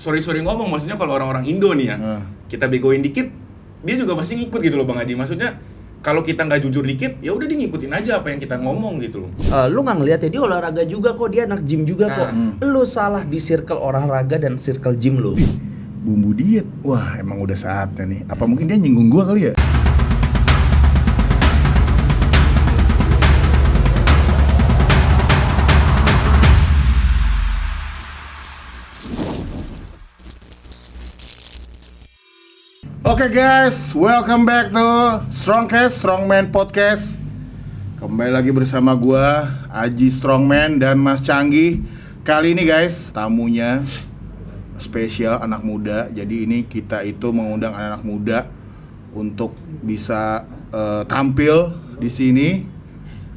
sorry ngomong, maksudnya kalau orang-orang Indo nih ya, kita begoin dikit, dia juga pasti ngikut gitu loh Bang Haji. Maksudnya kalau kita nggak jujur dikit, ya udah dia ngikutin aja apa yang kita ngomong gitu loh. Lu nggak ngeliat ya dia olahraga juga kok, dia anak gym juga kok. Lu salah di circle olahraga dan circle gym lu. Bumbu diet, wah emang udah saatnya nih. Apa mungkin dia nyinggung gua kali ya? Oke guys, welcome back to Strongcast, Strongman Podcast. Kembali lagi bersama gua, Aji Strongman dan Mas Canggih. Kali ini guys, tamunya spesial anak muda. Jadi ini kita itu mengundang anak muda untuk bisa tampil di sini.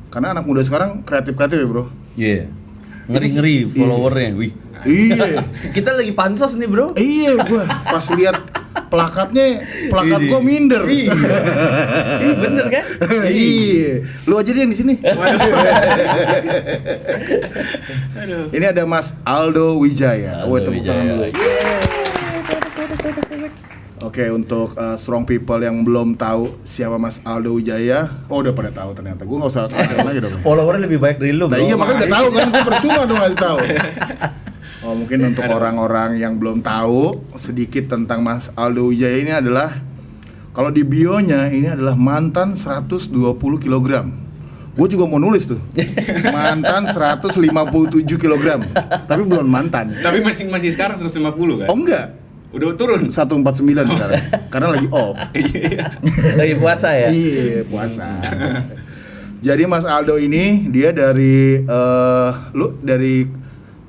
Karena anak muda sekarang kreatif-kreatif ya, Bro. Iya. Ngeri-ngeri followernya, wih. Iya. Kita lagi pansos nih, Bro. Iya, gua pas lihat plakat gua minder. Iya. Bener kan? Iya. Lu aja deh yang di sini. Ini ada Mas Aldo Wijaya. Tepuk tangan dulu. Oke, untuk strong people yang belum tahu siapa Mas Aldo Wijaya, udah pada tahu ternyata. Gue nggak usah kenalin lagi dong. Followernya lebih baik dari lu, Bro. Nah, iya makanya udah tahu kan, gue percuma dong ngasih tahu. Oh, mungkin untuk orang-orang yang belum tahu sedikit tentang Mas Aldo Wijaya ini adalah, kalau di bio-nya ini adalah mantan 120 kg. Gue juga mau nulis tuh. Mantan 157 kg. Tapi belum mantan. Tapi masih sekarang 150 kan? Oh enggak. Udah turun 149 sekarang. Karena lagi off. Lagi puasa ya? Iya, puasa. Jadi Mas Aldo ini dia dari lu dari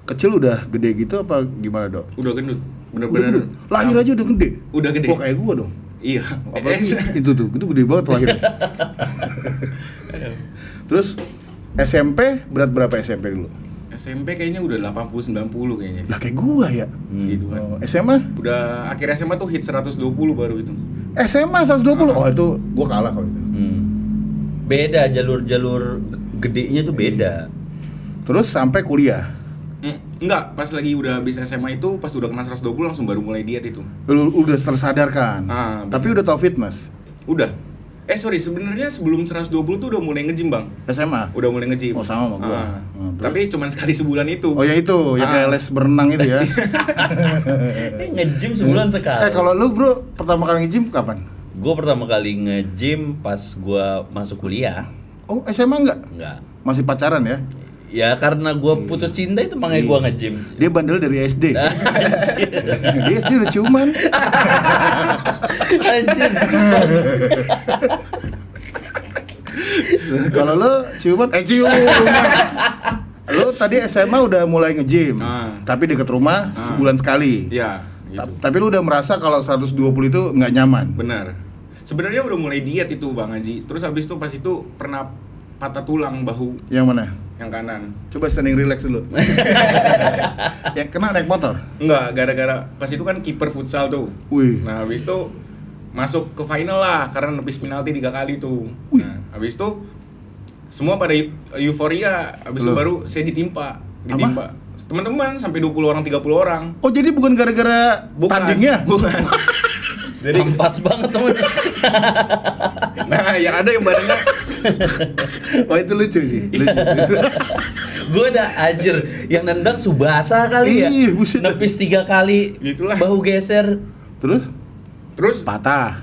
kecil udah gede gitu apa gimana, Dok? Udah gendut. Bener-bener lahir aja udah gede. Udah gede. Kok kayak gua dong. Iya. Apalagi itu gede banget lahir. Terus SMP berat berapa SMP dulu? SMP kayaknya udah 80-90 kayaknya. Lah kayak gua ya. Segitu kan. SMA? Udah akhir SMA tuh hit 120 baru itu. SMA 120? Oh itu gua kalah kalau itu. Beda, jalur gedenya tuh beda. Terus sampai kuliah? Enggak, pas lagi udah habis SMA itu, pas udah kena 120 langsung baru mulai diet itu. Lu udah tersadarkan? Tapi udah tau fitness? Udah. Sebenarnya sebelum 120 tuh udah mulai nge-gym, Bang. SMA? Udah mulai nge-gym. Oh, sama sama gua. Tapi cuman sekali sebulan itu. Oh ya itu, ya kayak les berenang itu ya. Nge-gym sebulan sekali. Kalau lu, Bro, pertama kali nge-gym kapan? Gue pertama kali nge-gym pas gua masuk kuliah. Oh, SMA enggak? Enggak. Masih pacaran ya? Ya karena gua putus cinta itu makanya gua nge-gym. Dia bandel dari SD. Anjir. Dia SD udah ciuman. Anjir. Kalau lo ciuman, ciuman. Lo tadi SMA udah mulai nge-gym. Tapi deket rumah sebulan sekali. Iya, gitu. Tapi lu udah merasa kalau 120 itu nggak nyaman. Benar. Sebenarnya udah mulai diet itu, Bang Haji. Terus habis itu pas itu pernah patah tulang bahu. Yang mana? Yang kanan. Coba standing relax dulu. Yang kena naik motor? Enggak, gara-gara pas itu kan kiper futsal tuh. Wih. Nah, habis itu masuk ke final lah karena nebis penalti 3 kali tuh. Wih. Nah, habis itu semua pada euforia, habis itu baru saya ditimpa. Teman-teman sampai 20 orang, 30 orang. Oh, jadi bukan gara-gara tandingnya? Bukan. Jadi pas banget temennya. Nah, yang ada yang badannya. Oh, itu lucu sih. Lucu. Gue udah anjir, yang nendang Subasa kali ya. Ih, buset. Nepis 3 kali. Gitulah. Bahu geser. Terus patah.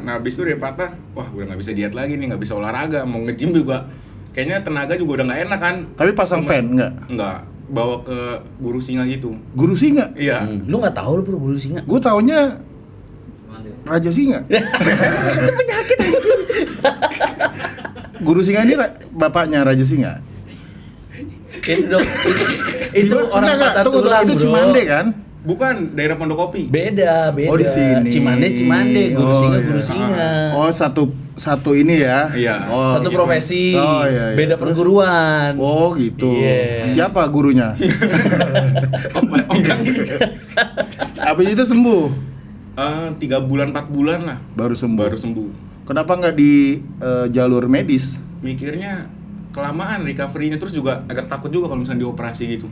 Nah, habis itu dia patah. Wah, udah nggak bisa diet lagi nih, nggak bisa olahraga, mau nge-gym juga. Kayaknya tenaga juga udah nggak enak kan. Tapi pasang pen enggak? Enggak. Bawa ke guru singa gitu. Guru singa? Iya. Lu nggak tahu lu bro guru singa? Gue taunya Raja Singa. Itu penyakit. Guru singa ini bapaknya Raja Singa. Itu dong. Itu orang patah tulang, itu bro. Cimande kan? Bukan, daerah Pondok Kopi. Beda. Oh, di sini. Cimande, guru singa. Oh, satu ini ya. Iya. Oh, satu gitu. profesi. Oh, iya. Beda Terus? perguruan. Oh, gitu. Iya. Siapa gurunya? Om Canggih. Habis itu sembuh. 3 bulan 4 bulan lah Baru sembuh. Kenapa nggak di jalur medis? Mikirnya kelamaan recovery-nya, terus juga agak takut juga kalau misalnya dioperasi gitu.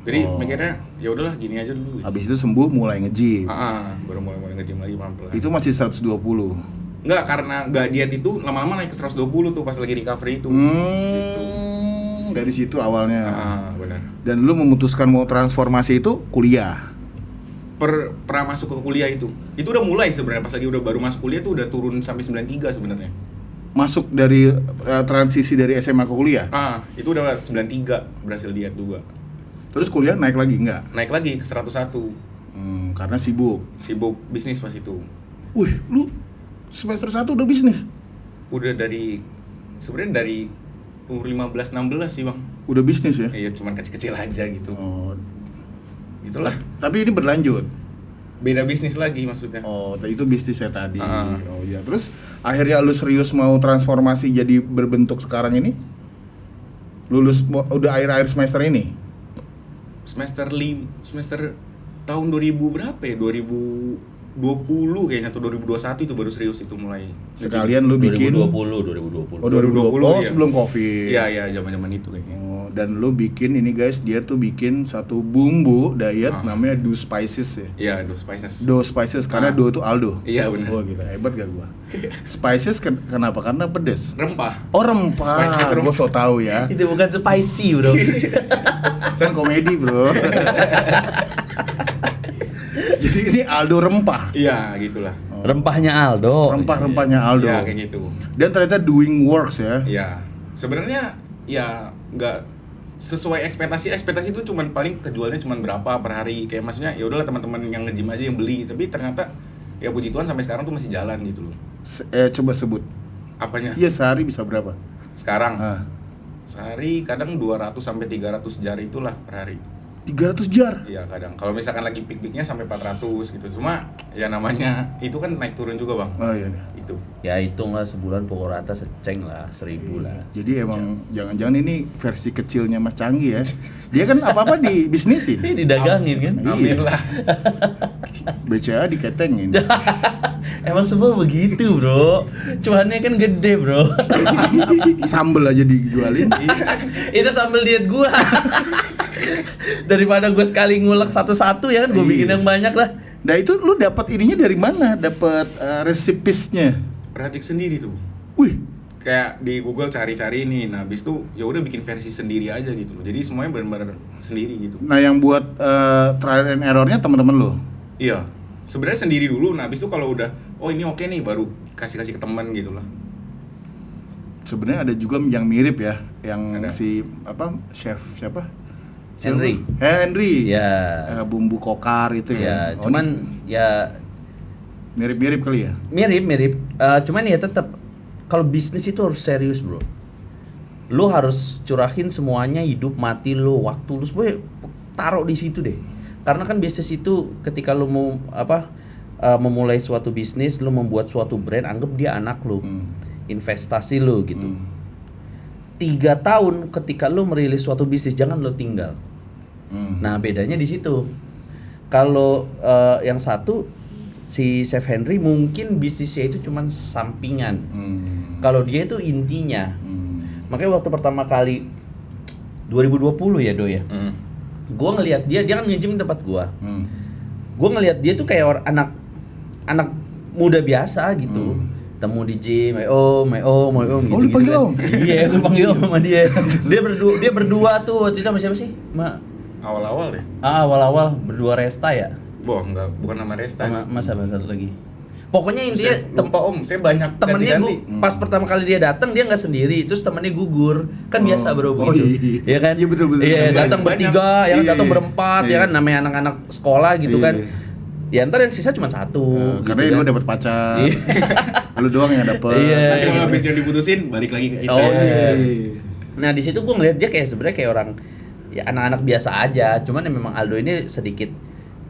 Jadi mikirnya ya udahlah gini aja dulu. Habis itu sembuh mulai nge-gym. Baru mulai nge-gym lagi pelan-pelan. Itu masih 120. Enggak, karena enggak diet itu lama-lama naik ke 120 tuh pas lagi recovery itu. Gitu. Dari situ awalnya. Benar. Dan lu memutuskan mau transformasi itu kuliah. Pernah masuk ke kuliah itu udah mulai sebenarnya pas lagi baru masuk kuliah tuh udah turun sampai 93 sebenarnya. Masuk dari transisi dari SMA ke kuliah. Itu udah 93 berhasil diet juga. Terus kuliah naik lagi enggak? Naik lagi ke 101. Karena sibuk Bisnis pas itu. Wih, lu semester 1 udah bisnis? Udah sebenarnya dari umur 15-16 sih, Bang. Udah bisnis ya? Iya, cuman kecil-kecil aja gitu. Gitulah. Tapi ini berlanjut. Beda bisnis lagi maksudnya. Itu bisnisnya tadi. Oh iya. Terus akhirnya lu serius mau transformasi jadi berbentuk sekarang ini? Lulus udah akhir semester ini? Semester tahun 2000 berapa ya? 2020 kayaknya atau 2021 itu baru serius itu mulai. Sekalian lu bikin 2020. 2020 iya. Sebelum Covid. Iya, zaman-zaman itu kayaknya. Dan lu bikin ini guys, dia tuh bikin satu bumbu diet namanya Do Spices ya. Iya, Do Spices. Do Spices karena Do itu Aldo. Iya, benar. Oh gila, hebat gak gua. Spices kenapa? Karena pedes. Rempah. Oh rempah. Gua so tahu ya. Itu bukan spicy, bro. Kan komedi, bro. Jadi ini Aldo rempah. Iya, gitulah. Rempahnya Aldo. Rempah-rempahnya Aldo. Iya, kayak gitu. Dan ternyata doing works ya. Iya. Sebenarnya ya nggak sesuai ekspektasi itu cuman paling kejualnya cuman berapa per hari, kayak maksudnya ya udahlah teman-teman yang nge-gym aja yang beli, tapi ternyata ya puji Tuhan sampai sekarang tuh masih jalan gitu loh. Coba sebut apanya? Iya, sehari bisa berapa sekarang? Sehari kadang 200 sampai 300 jar itulah per hari. 300 jar? Iya kadang, kalau misalkan lagi peak-peaknya sampai 400 gitu, cuma ya namanya itu kan naik turun juga, Bang. Oh iya. Itu Ya hitunglah sebulan pukul rata seceng lah, 1000 lah. Jadi emang jangan-jangan ini versi kecilnya Mas Canggih ya. Dia kan apa-apa dibisnisin. Ini didagangin kan? amin lah. BCA diketengin. Emang semua begitu, bro. Cuannya kan gede, bro. Sambel aja dijualin. Itu sambal diet gua. Daripada gua sekali ngulek satu-satu ya kan, gua bikin yang banyak lah. Nah itu lu dapat ininya dari mana? Dapat resepsnya? Racik sendiri tuh. Wih, Kayak di Google cari-cari ini, nah habis itu ya udah bikin versi sendiri aja gitu loh. Jadi semuanya benar-benar sendiri gitu. nah yang buat trial and errornya teman-teman lu? Iya, sebenarnya sendiri dulu. Nah habis itu kalau udah oh ini oke nih, baru kasih ke teman gitu lah. Sebenarnya ada juga yang mirip ya, yang Ada. si chef siapa? Henry. Henry. Ya. Bumbu kokar itu Ya, ya. cuman ya Mirip-mirip kali ya. mirip. Cuman ya tetap kalau bisnis itu harus serius, bro. Lu harus curahin semuanya, hidup mati lu, waktu lu semua taruh di situ deh. Karena kan bisnis itu ketika lu mau memulai suatu bisnis, lu membuat suatu brand, anggap dia anak lu. Investasi lu gitu. 3 tahun ketika lu merilis suatu bisnis, jangan lu tinggal. Nah, bedanya di situ. Kalau yang satu si Chef Henry mungkin bisnisnya itu cuman sampingan. Kalau dia itu intinya. Makanya waktu pertama kali 2020 ya, Do ya. Gua ngelihat dia kan nge-gym di tempat gua. Gua ngelihat dia tuh kayak anak muda biasa gitu. Temu di gym, om gitu. Oh, lu panggil om? Iya, gua panggil om sama dia. Dia berdua tuh, waktu itu sama siapa sih? Awal-awal deh. Awal-awal berdua Resta ya? Enggak, bukan nama Resta sih. Masa lagi. Pokoknya intinya lupa om, saya banyak temennya ganti-ganti. pas pertama kali dia datang dia nggak sendiri, terus temennya gugur, kan biasa bro begitu, ya kan? Iya betul. Iya, datang Banyak. bertiga, yang Iya, datang iya. berempat, Iya. ya kan namanya anak-anak sekolah gitu Iya. kan. Ya ntar yang sisa cuma satu. Karena gitu lu kan. dapat pacar. Iya. Lu doang yang dapat. Iya. Nanti kalau habis yang diputusin balik lagi ke kita. Oh, iya. Iya. Nah di situ gue ngeliat dia kayak sebenarnya kayak orang ya anak-anak biasa aja, cuman ya memang Aldo ini sedikit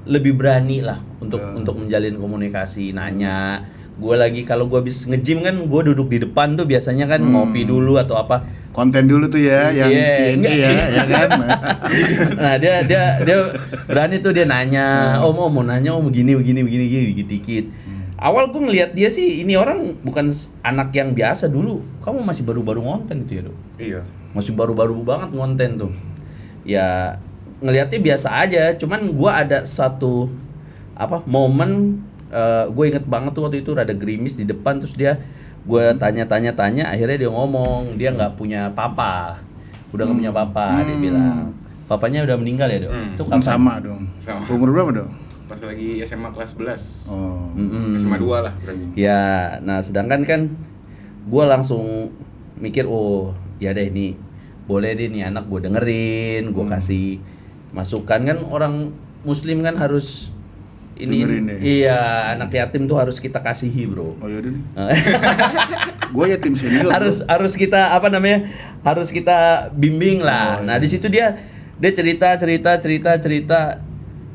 lebih berani lah untuk menjalin komunikasi, nanya. Gue lagi kalau gue habis nge-gym kan gue duduk di depan tuh biasanya kan ngopi dulu atau apa. Konten dulu tuh ya, yang Iya, Q&A ya kan. Nah dia berani tuh dia nanya, om mau nanya begini dikit. Awal gue ngelihat dia sih ini orang bukan anak yang biasa dulu. Kamu masih baru-baru ngonten gitu ya, Dok? Iya. Masih baru-baru banget ngonten tuh. Ya ngelihatnya biasa aja, cuman gua ada satu momen, gue inget banget tuh waktu itu rada gerimis di depan, terus gue tanya, akhirnya dia ngomong dia nggak punya papa, udah nggak punya papa, dia bilang papanya udah meninggal ya, Dok. Itu Kan kapan? sama dong. Sama. Umur berapa dong? Pas lagi SMA kelas 11. Oh. SMA 2 lah berarti. Ya, nah sedangkan kan gue langsung mikir, oh ya deh ini boleh deh nih anak gue dengerin, gue kasih masukan, kan orang muslim kan harus ini, Dengerin deh. iya, anak yatim tuh harus kita kasihi, bro. Oh yaudah nih. Gue ya tim senior. harus kita harus kita bimbing lah. Nah di situ dia cerita,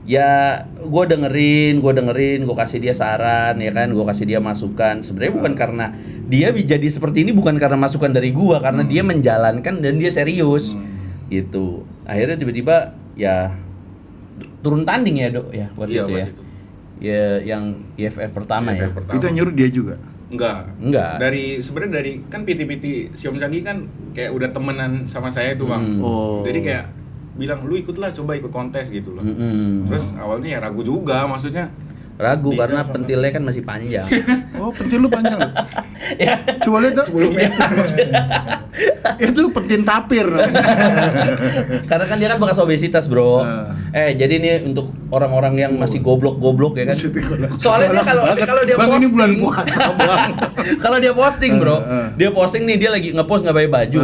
ya gue dengerin, gue kasih dia saran, ya kan, gue kasih dia masukan. Sebenarnya bukan karena dia jadi seperti ini, bukan karena masukan dari gue, karena dia menjalankan dan dia serius, gitu. Akhirnya tiba-tiba ya turun tanding ya, Dok, ya waktu Iya, itu pas ya. itu. Ya yang IFF pertama ya. IFF pertama. Itu yang nyuruh dia juga. Enggak. Sebenarnya dari kan PT si Om Canggih kan kayak udah temenan sama saya tuh, Bang. Oh. Jadi kayak bilang lu ikutlah, coba ikut kontes gitu loh. Mm-mm. Terus awalnya ya ragu juga, maksudnya Ragu bisa karena apa pentilnya kan masih panjang. Oh, pentil lu panjang loh. Ya. Coba lihat dong. sebelumnya Itu pentil tapir. Karena kan dia kan bekas obesitas, Bro. Jadi nih untuk orang-orang yang masih goblok-goblok ya kan. Soalnya dia kalau dia Bang, ini bulan posting, puasa, Bang. kalau dia posting, Bro, dia posting nih, dia lagi ngepost nggak pakai baju.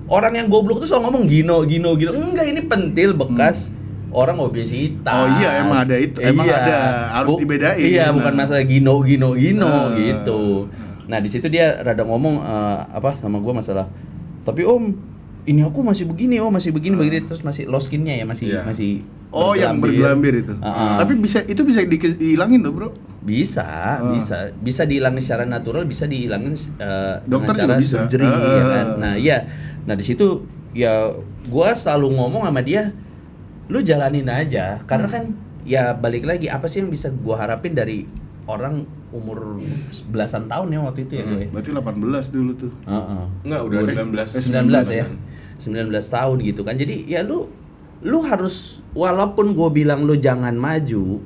Orang yang goblok tuh selalu ngomong Gino. Enggak, ini pentil bekas orang obesitas. Oh iya, emang ada itu. Emang ada, harus dibedain. Iya, Nah. bukan masalah Gino gitu. Nah, di situ dia rada ngomong sama gua masalah. Tapi Om, ini aku masih begini, terus masih low skinnya ya, masih Iya. masih Oh, yang bergelambir itu. Tapi bisa dihilangin loh, Bro. Bisa dihilangin secara natural, bisa dihilangin Dokter dengan cara juga bisa. surgery, ya kan. Nah di situ ya gua selalu ngomong sama dia, lu jalanin aja, karena kan ya balik lagi, apa sih yang bisa gua harapin dari orang umur belasan tahun ya waktu itu ya gue. Berarti 18 dulu tuh. enggak udah 19. 19 ya. 19 tahun gitu kan. Jadi ya lu harus, walaupun gue bilang lu jangan maju,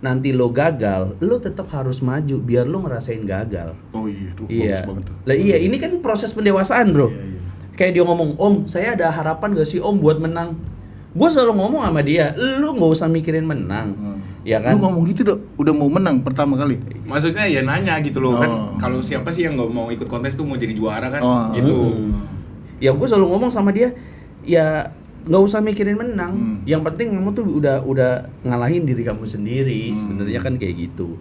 nanti lo gagal, lu tetap harus maju biar lu ngerasain gagal. Oh iya, tuh Iya. bagus banget tuh. Lah iya, ini kan proses pendewasaan, Bro. Iya. Kayak dia ngomong, Om, saya ada harapan gak sih Om buat menang? Gue selalu ngomong sama dia, lu nggak usah mikirin menang, ya kan? Lu ngomong gitu, Dok, udah mau menang pertama kali. Maksudnya ya nanya gitu loh, Oh. kan kalau siapa sih yang nggak mau ikut kontes tuh mau jadi juara kan, Oh. gitu. Ya gue selalu ngomong sama dia, ya nggak usah mikirin menang. Yang penting kamu tuh udah ngalahin diri kamu sendiri. Sebenarnya kan kayak gitu.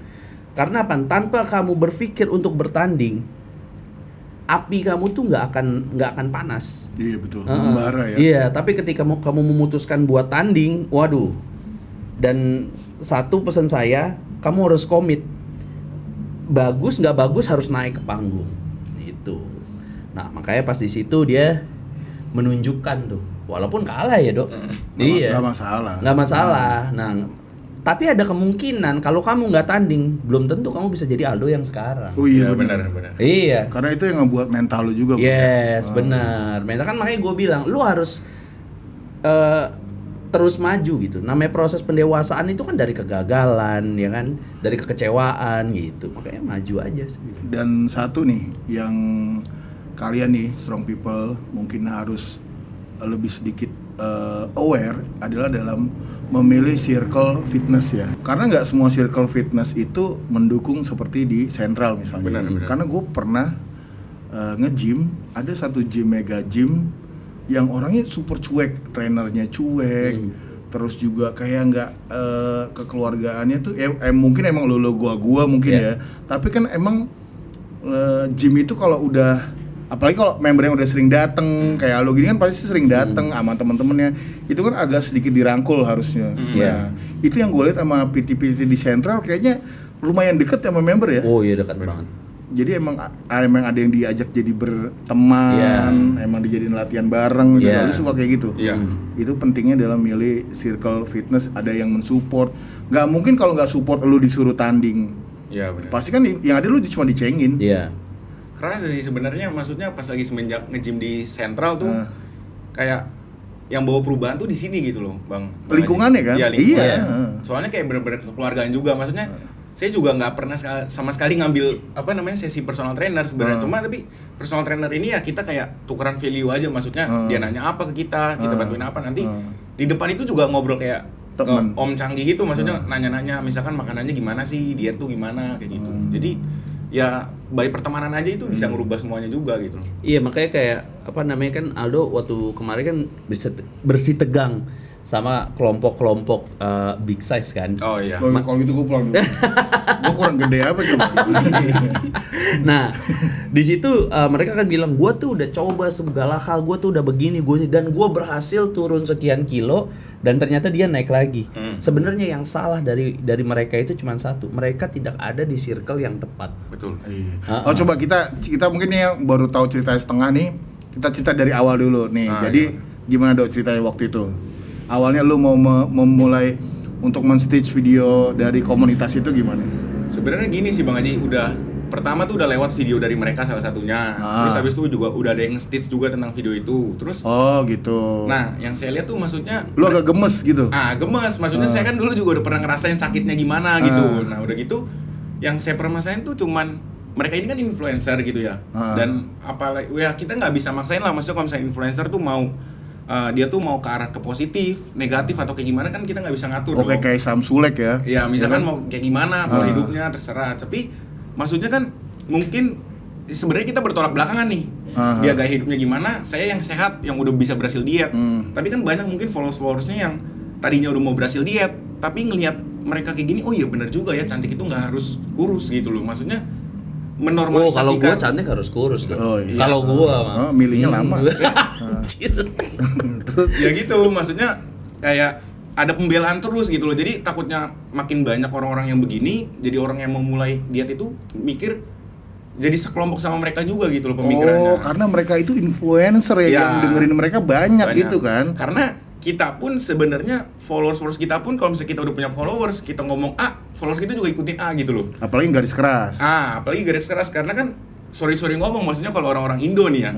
Karena apa? Tanpa kamu berpikir untuk bertanding, api kamu tuh nggak akan panas. Iya betul, membara ya. Iya, tapi ketika kamu memutuskan buat tanding, waduh. Dan satu pesan saya, kamu harus komit. Bagus nggak bagus harus naik ke panggung. Itu. Nah, makanya pas di situ dia menunjukkan tuh, walaupun kalah ya, Dok. Iya. Nggak masalah. Nggak masalah. Nah, tapi ada kemungkinan kalau kamu nggak tanding, belum tentu kamu bisa jadi Aldo yang sekarang. Oh iya, Ya, benar. benar. Iya. Karena itu yang ngebuat mental lu juga. Bro. Yes, benar. Mental kan, makanya gue bilang, lu harus terus maju gitu. Namanya proses pendewasaan itu kan dari kegagalan, ya kan, dari kekecewaan gitu. Makanya maju aja sebenarnya. Dan satu nih yang kalian nih strong people mungkin harus lebih sedikit aware adalah dalam memilih circle fitness ya. Karena nggak semua circle fitness itu mendukung seperti di Central misalnya. Benar. Karena gue pernah nge-gym, ada satu gym mega gym yang orangnya super cuek, trainernya cuek, terus juga kayak nggak kekeluargaannya tuh mungkin emang lo gua mungkin ya, tapi kan emang gym itu kalau udah, apalagi kalau member yang udah sering dateng kayak lo gini kan pasti sering dateng sama temen-temennya, itu kan agak sedikit dirangkul harusnya. Nah, itu yang gue lihat sama PT-PT di Central kayaknya lumayan deket sama member ya. Oh iya, dekat banget. Jadi emang ada yang diajak jadi berteman, emang dijadiin latihan bareng, gitu. Lu suka kayak gitu. Itu pentingnya dalam milih circle fitness, ada yang mensupport. Nggak mungkin kalau nggak support lu disuruh tanding. Iya benar. Pasti kan yang ada lu cuma dicengin. Iya. Kerasa sih sebenarnya, maksudnya pas lagi semenjak nge-gym di Central tuh kayak yang bawa perubahan tuh di sini gitu loh, Bang. Lingkungannya kan? Iya, lingkungannya. Iya. Soalnya kayak bener-bener kekeluargaan juga, maksudnya saya juga nggak pernah sama sekali ngambil sesi personal trainer sebenarnya. Cuma tapi personal trainer ini ya kita kayak tukeran value aja, maksudnya dia nanya apa ke kita bantuin apa, nanti di depan itu juga ngobrol kayak Temen. Om Canggih gitu, maksudnya nanya-nanya misalkan makanannya gimana sih, diet tuh gimana kayak gitu. Jadi ya by pertemanan aja itu bisa ngerubah semuanya juga gitu. Iya, makanya kayak kan Aldo waktu kemarin kan bersih tegang sama kelompok-kelompok big size kan. Oh iya. Kalau gitu gue pulang dulu. Gue kurang gede apa coba? Nah, di situ mereka kan bilang gue tuh udah coba segala hal, gue tuh udah begini, dan gue berhasil turun sekian kilo dan ternyata dia naik lagi. Sebenarnya yang salah dari mereka itu cuma satu, mereka tidak ada di circle yang tepat. Betul. Oh coba kita mungkin nih yang baru tahu cerita setengah nih, kita cerita dari awal dulu nih. Jadi gimana Dok ceritanya waktu itu? Awalnya lu mau memulai untuk men-stitch video dari komunitas itu gimana? Sebenarnya gini sih Bang Haji, pertama tuh udah lewat video dari mereka salah satunya. Terus habis itu juga udah ada yang stitch juga tentang video itu. Terus oh gitu. Nah, yang saya lihat tuh maksudnya lu agak gemes gitu. Gemes. Maksudnya saya kan dulu juga udah pernah ngerasain sakitnya gimana gitu. Nah, udah gitu yang saya permasalahin tuh cuman mereka ini kan influencer gitu ya. Dan apalagi ya kita nggak bisa maksain lah, maksudnya kalau misalnya influencer tuh mau dia tuh mau ke arah ke positif, negatif atau kayak gimana kan kita nggak bisa ngatur. Oke, kayak Samsulek ya. Ya, misalkan mau kayak gimana pola hidupnya terserah. Tapi maksudnya kan mungkin sebenarnya kita bertolak belakangan nih. Dia gaya hidupnya gimana, saya yang sehat, yang udah bisa berhasil diet. Tapi kan banyak mungkin followersnya yang tadinya udah mau berhasil diet, tapi ngelihat mereka kayak gini, oh iya benar juga ya, cantik itu nggak harus kurus gitu loh. Maksudnya menormalisasikan. Kalau gua cantik harus kurus dong. Oh, iya. Kalau gua milihnya lama. Anjir. Terus ya gitu, maksudnya kayak ada pembelaan terus gitu loh. Jadi takutnya makin banyak orang-orang yang begini, jadi orang yang mau mulai diet itu mikir jadi sekelompok sama mereka juga gitu loh pemikirannya. Oh, karena mereka itu influencer ya, yang dengerin mereka banyak gitu kan. Karena kita pun sebenarnya followers kita pun kalau misalnya kita udah punya followers, kita ngomong A, followers kita juga ikutin A gitu loh. Apalagi garis keras. Apalagi garis keras karena kan sorry ngomong, maksudnya kalau orang-orang Indo nih ya,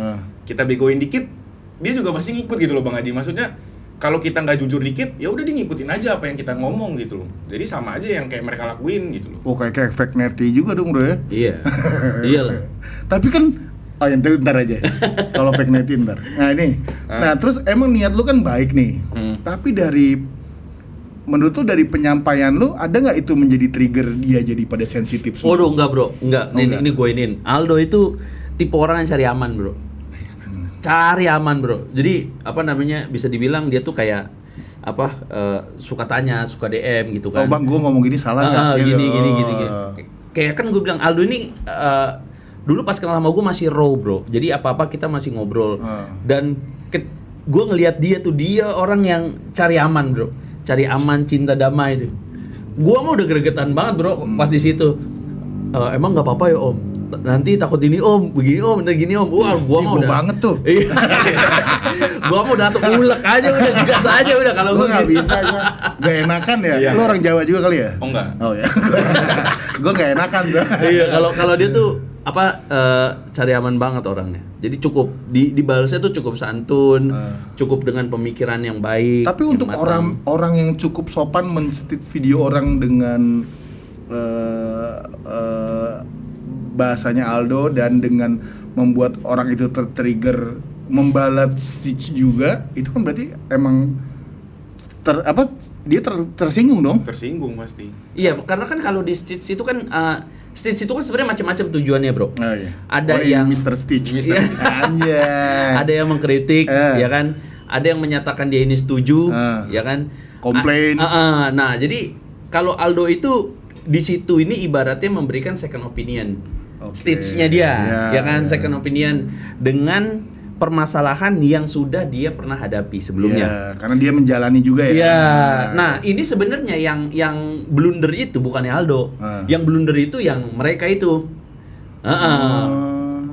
kita begoin dikit, dia juga pasti ngikut gitu loh Bang Haji. Maksudnya kalau kita nggak jujur dikit, ya udah dia ngikutin aja apa yang kita ngomong gitu loh. Jadi sama aja yang kayak mereka lakuin gitu loh. Oh, kayak fake neti juga dong bro ya. Iya. Iyalah. Tapi kan yang itu ntar aja. Kalau fake neti ntar. Nah ini. Nah terus emang niat lu kan baik nih. Tapi menurut lu dari penyampaian lu ada nggak itu menjadi trigger dia jadi pada sensitif? Waduh, enggak bro, enggak. Ini gue inin. Aldo itu tipe orang yang cari aman bro. Cari aman bro. Jadi bisa dibilang dia tuh kayak suka tanya, suka DM gitu kan. Oh bang, gue ngomong gini salah nggak? Gini. Kayak kan gue bilang Aldo ini dulu pas kenal sama gue masih raw bro. Jadi apa-apa kita masih ngobrol. Dan gue ngelihat dia orang yang cari aman bro. Cari aman, cinta damai itu. Gue mah udah gregetan banget bro pas di situ. Emang nggak apa-apa ya om? Nanti takut ini om, begini om, nanti gini om. Wah, gua mau udah banget tuh. Iya. Gua mau udah ulek aja udah, gas aja udah kalau gua gua nggak gitu. bisa, gua nggak enakan ya. Iya. Lu orang Jawa juga kali ya? Oh enggak. Oh ya. Gua nggak enakan tuh. Iya, kalau dia tuh cari aman banget orangnya. Jadi cukup dibalasnya tuh cukup santun, cukup dengan pemikiran yang baik. Tapi untuk orang yang cukup sopan men-stitch video orang dengan bahasanya Aldo dan dengan membuat orang itu tertrigger membalas stitch juga, itu kan berarti emang dia tersinggung dong? Tersinggung pasti. Iya, karena kan kalau di stitch itu kan stitch itu kan sebenarnya macam-macam tujuannya, bro. Oh, iya. Ada yang Mr. Stitch. Iya. Anjay. Ada yang mengkritik, ya kan? Ada yang menyatakan dia ini setuju, ya kan? Komplain. Nah, jadi kalau Aldo itu di situ ini ibaratnya memberikan second opinion. Stitch-nya dia, ya kan? Second opinion dengan permasalahan yang sudah dia pernah hadapi sebelumnya. Karena dia menjalani juga ya. Iya. Nah, ini sebenarnya yang blunder itu bukannya Aldo. Yang blunder itu yang mereka itu.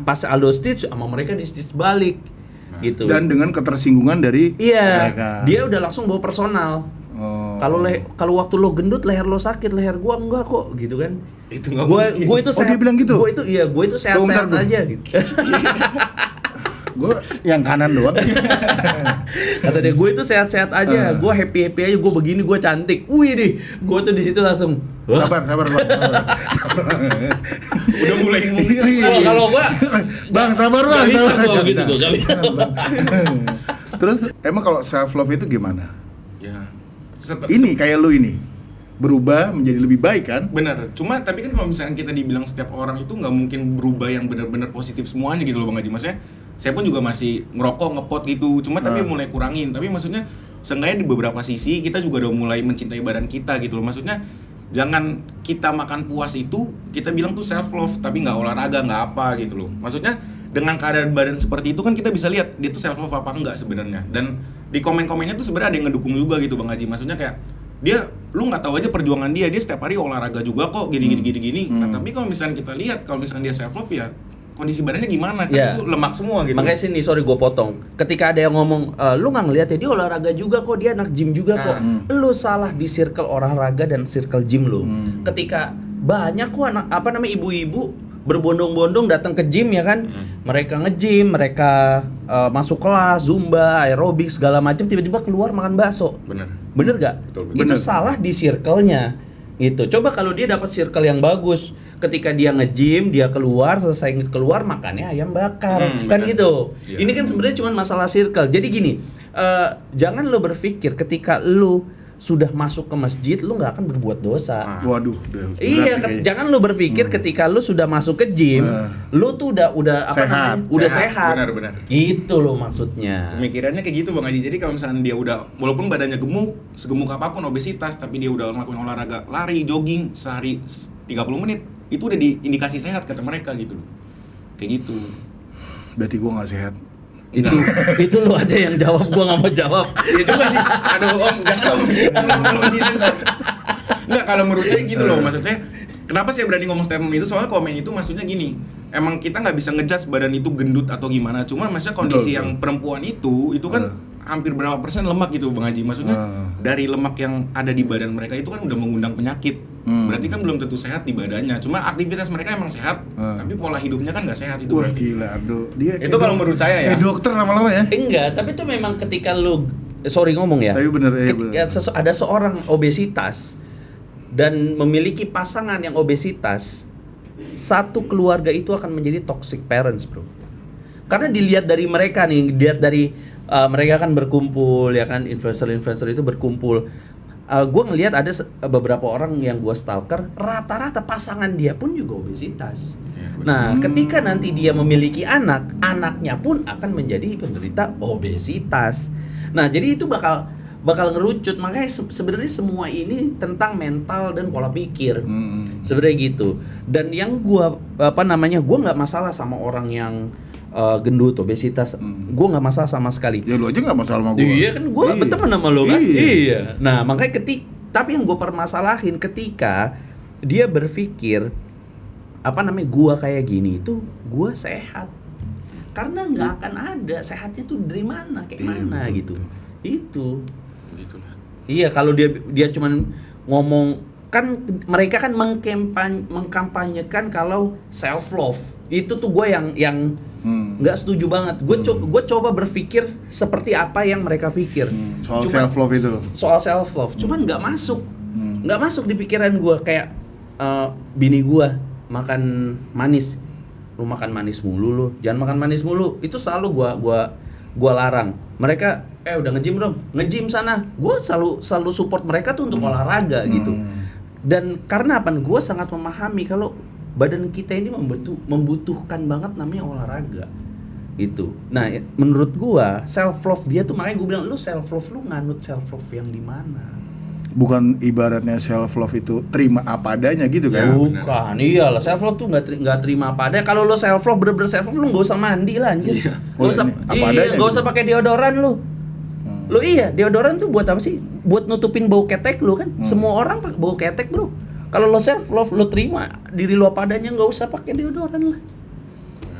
Pas Aldo stitch sama mereka di stitch balik. Gitu. Dan dengan ketersinggungan dari mereka. Dia udah langsung bawa personal. Kalau waktu lo gendut leher lo sakit, leher gua enggak kok gitu kan. Itu enggak mungkin. Gua itu sehat. Dia bilang gitu. Gua itu sehat-sehat aja gitu. Gue yang kanan doang. Kata dia, gue itu sehat-sehat aja, gue happy-happy aja, gue begini, gue cantik. Wih deh, gue tuh di situ langsung, "Wah." Sabar Bang. Udah mulai Kalau gue Bang, sabar Bang. Gak bisa sabar. gua Jangan, gitu, jangan. gua gak bisa. Jangan, Bang. Terus emang kalau self love itu gimana? Ya. Ini kayak lu ini berubah menjadi lebih baik kan? Bener, cuma tapi kan kalau misalnya kita dibilang setiap orang itu nggak mungkin berubah yang benar-benar positif semuanya gitu loh Bang Haji. Maksudnya saya pun juga masih ngerokok, ngepot gitu, cuma tapi mulai kurangin. Tapi maksudnya seenggaknya di beberapa sisi kita juga udah mulai mencintai badan kita gitu loh. Maksudnya jangan kita makan puas itu kita bilang tuh self love tapi nggak olahraga, nggak apa gitu loh. Maksudnya dengan keadaan badan seperti itu kan kita bisa lihat dia tuh self love apa enggak sebenarnya. Dan di komen-komennya tuh sebenarnya ada yang ngedukung juga gitu Bang Haji. Maksudnya kayak dia, lu nggak tahu aja perjuangan dia setiap hari olahraga juga kok gini. Nah tapi kalau misalnya kita lihat kalau misalnya dia self love ya kondisi badannya gimana kan Ya. itu lemak semua gitu. Makanya sini, sorry gue potong. Ketika ada yang ngomong, lu nggak ngeliat ya dia olahraga juga kok, dia anak gym juga kok. Lu salah di circle olahraga dan circle gym lu. Ketika banyak kok ibu-ibu berbondong-bondong datang ke gym ya kan, mereka nge-gym, mereka masuk kelas, zumba, aerobik segala macam, tiba-tiba keluar makan bakso. Bener gak? Betul. Itu Bener. salah di circle-nya. Gitu. Coba kalau dia dapat circle yang bagus, ketika dia nge-gym, dia keluar, selesai keluar makannya ayam bakar, kan bener. gitu. Iya. Ini kan sebenarnya cuma masalah circle. Jadi gini, jangan lo berpikir ketika lo sudah masuk ke masjid, lo nggak akan berbuat dosa. Waduh, Iya, jangan lo berpikir ketika lo sudah masuk ke gym, lo tuh udah apa Sehat. namanya? Udah sehat. Benar. Gitu loh maksudnya. Pemikirannya kayak gitu Bang Haji. Jadi kalau misalnya dia udah walaupun badannya gemuk, segemuk apapun obesitas, tapi dia udah ngelakuin olahraga, lari, jogging sehari 30 menit, itu udah diindikasi sehat kata mereka gitu. Kayak gitu. Berarti gua nggak sehat. Itu lo aja yang jawab, gua nggak mau jawab. Ya juga sih. Aduh Om, jangan kalau disensor. Enggak, kalau menurut saya gitu loh. Maksudnya kenapa saya berani ngomong statement itu? Soalnya komen itu maksudnya gini. Emang kita nggak bisa ngejudge badan itu gendut atau gimana. Cuma maksudnya kondisi Betul. yang perempuan itu kan hampir berapa persen lemak gitu Bang Haji. Maksudnya dari lemak yang ada di badan mereka itu kan udah mengundang penyakit. Berarti kan belum tentu sehat di badannya. Cuma aktivitas mereka emang sehat, tapi pola hidupnya kan nggak sehat itu. Wah berarti. gila, Ardo. Dia Itu kalau menurut saya ya. kayak dokter lama-lama ya. Enggak, tapi itu memang ketika lu sorry ngomong ya. Tapi bener, ya, ketika ada seorang obesitas dan memiliki pasangan yang obesitas, satu keluarga itu akan menjadi toxic parents, bro. Karena dilihat dari mereka nih, dilihat dari mereka kan berkumpul ya kan, influencer itu berkumpul. Gue ngelihat ada beberapa orang yang gue stalker, rata-rata pasangan dia pun juga obesitas. Nah, ketika nanti dia memiliki anak, anaknya pun akan menjadi penderita obesitas. Nah, jadi itu bakal ngerucut. Makanya sebenarnya semua ini tentang mental dan pola pikir. Sebenarnya gitu. Dan yang gua gua nggak masalah sama orang yang gendut, obesitas. Gua nggak masalah sama sekali. Ya lu aja nggak masalah sama gua. Iya kan, gua berteman sama lo kan. Iya. Iya. Nah, makanya tapi yang gua permasalahin ketika dia berpikir gua kayak gini itu gua sehat. Karena nggak akan ada sehatnya tuh dari mana, kayak mana betul, gitu. Itu. Gitulah. Iya, kalau dia cuman ngomong, kan mereka kan mengkampanyekan kalau self love. Itu tuh gue yang nggak setuju banget. Gue coba berpikir seperti apa yang mereka pikir. Soal self love itu. Soal self love. Cuman nggak masuk. Nggak masuk di pikiran gue. Kayak bini gue makan manis. Lu makan manis mulu lu. Jangan makan manis mulu. Itu selalu gua larang. Mereka udah nge-gym dong. Nge-gym sana. Gua selalu support mereka tuh untuk olahraga gitu. Dan karena apa? Gua sangat memahami kalau badan kita ini membutuhkan banget namanya olahraga. Gitu. Nah, menurut gua self love dia tuh, makanya gua bilang lu self love lu nganut self love yang di mana? Bukan ibaratnya self love itu terima apa adanya gitu kan? Bukan, iyalah self love tuh nggak terima apa adanya. Kalau lo self love bener-bener self love, lu nggak usah mandi lah anjir. Nggak usah, nggak usah pakai deodoran lu. Lo deodoran tuh buat apa sih? Buat nutupin bau ketek lu kan. Semua orang pakai bau ketek bro. Kalau lo self love, lo terima diri lo apa adanya, nggak usah pakai deodoran lah.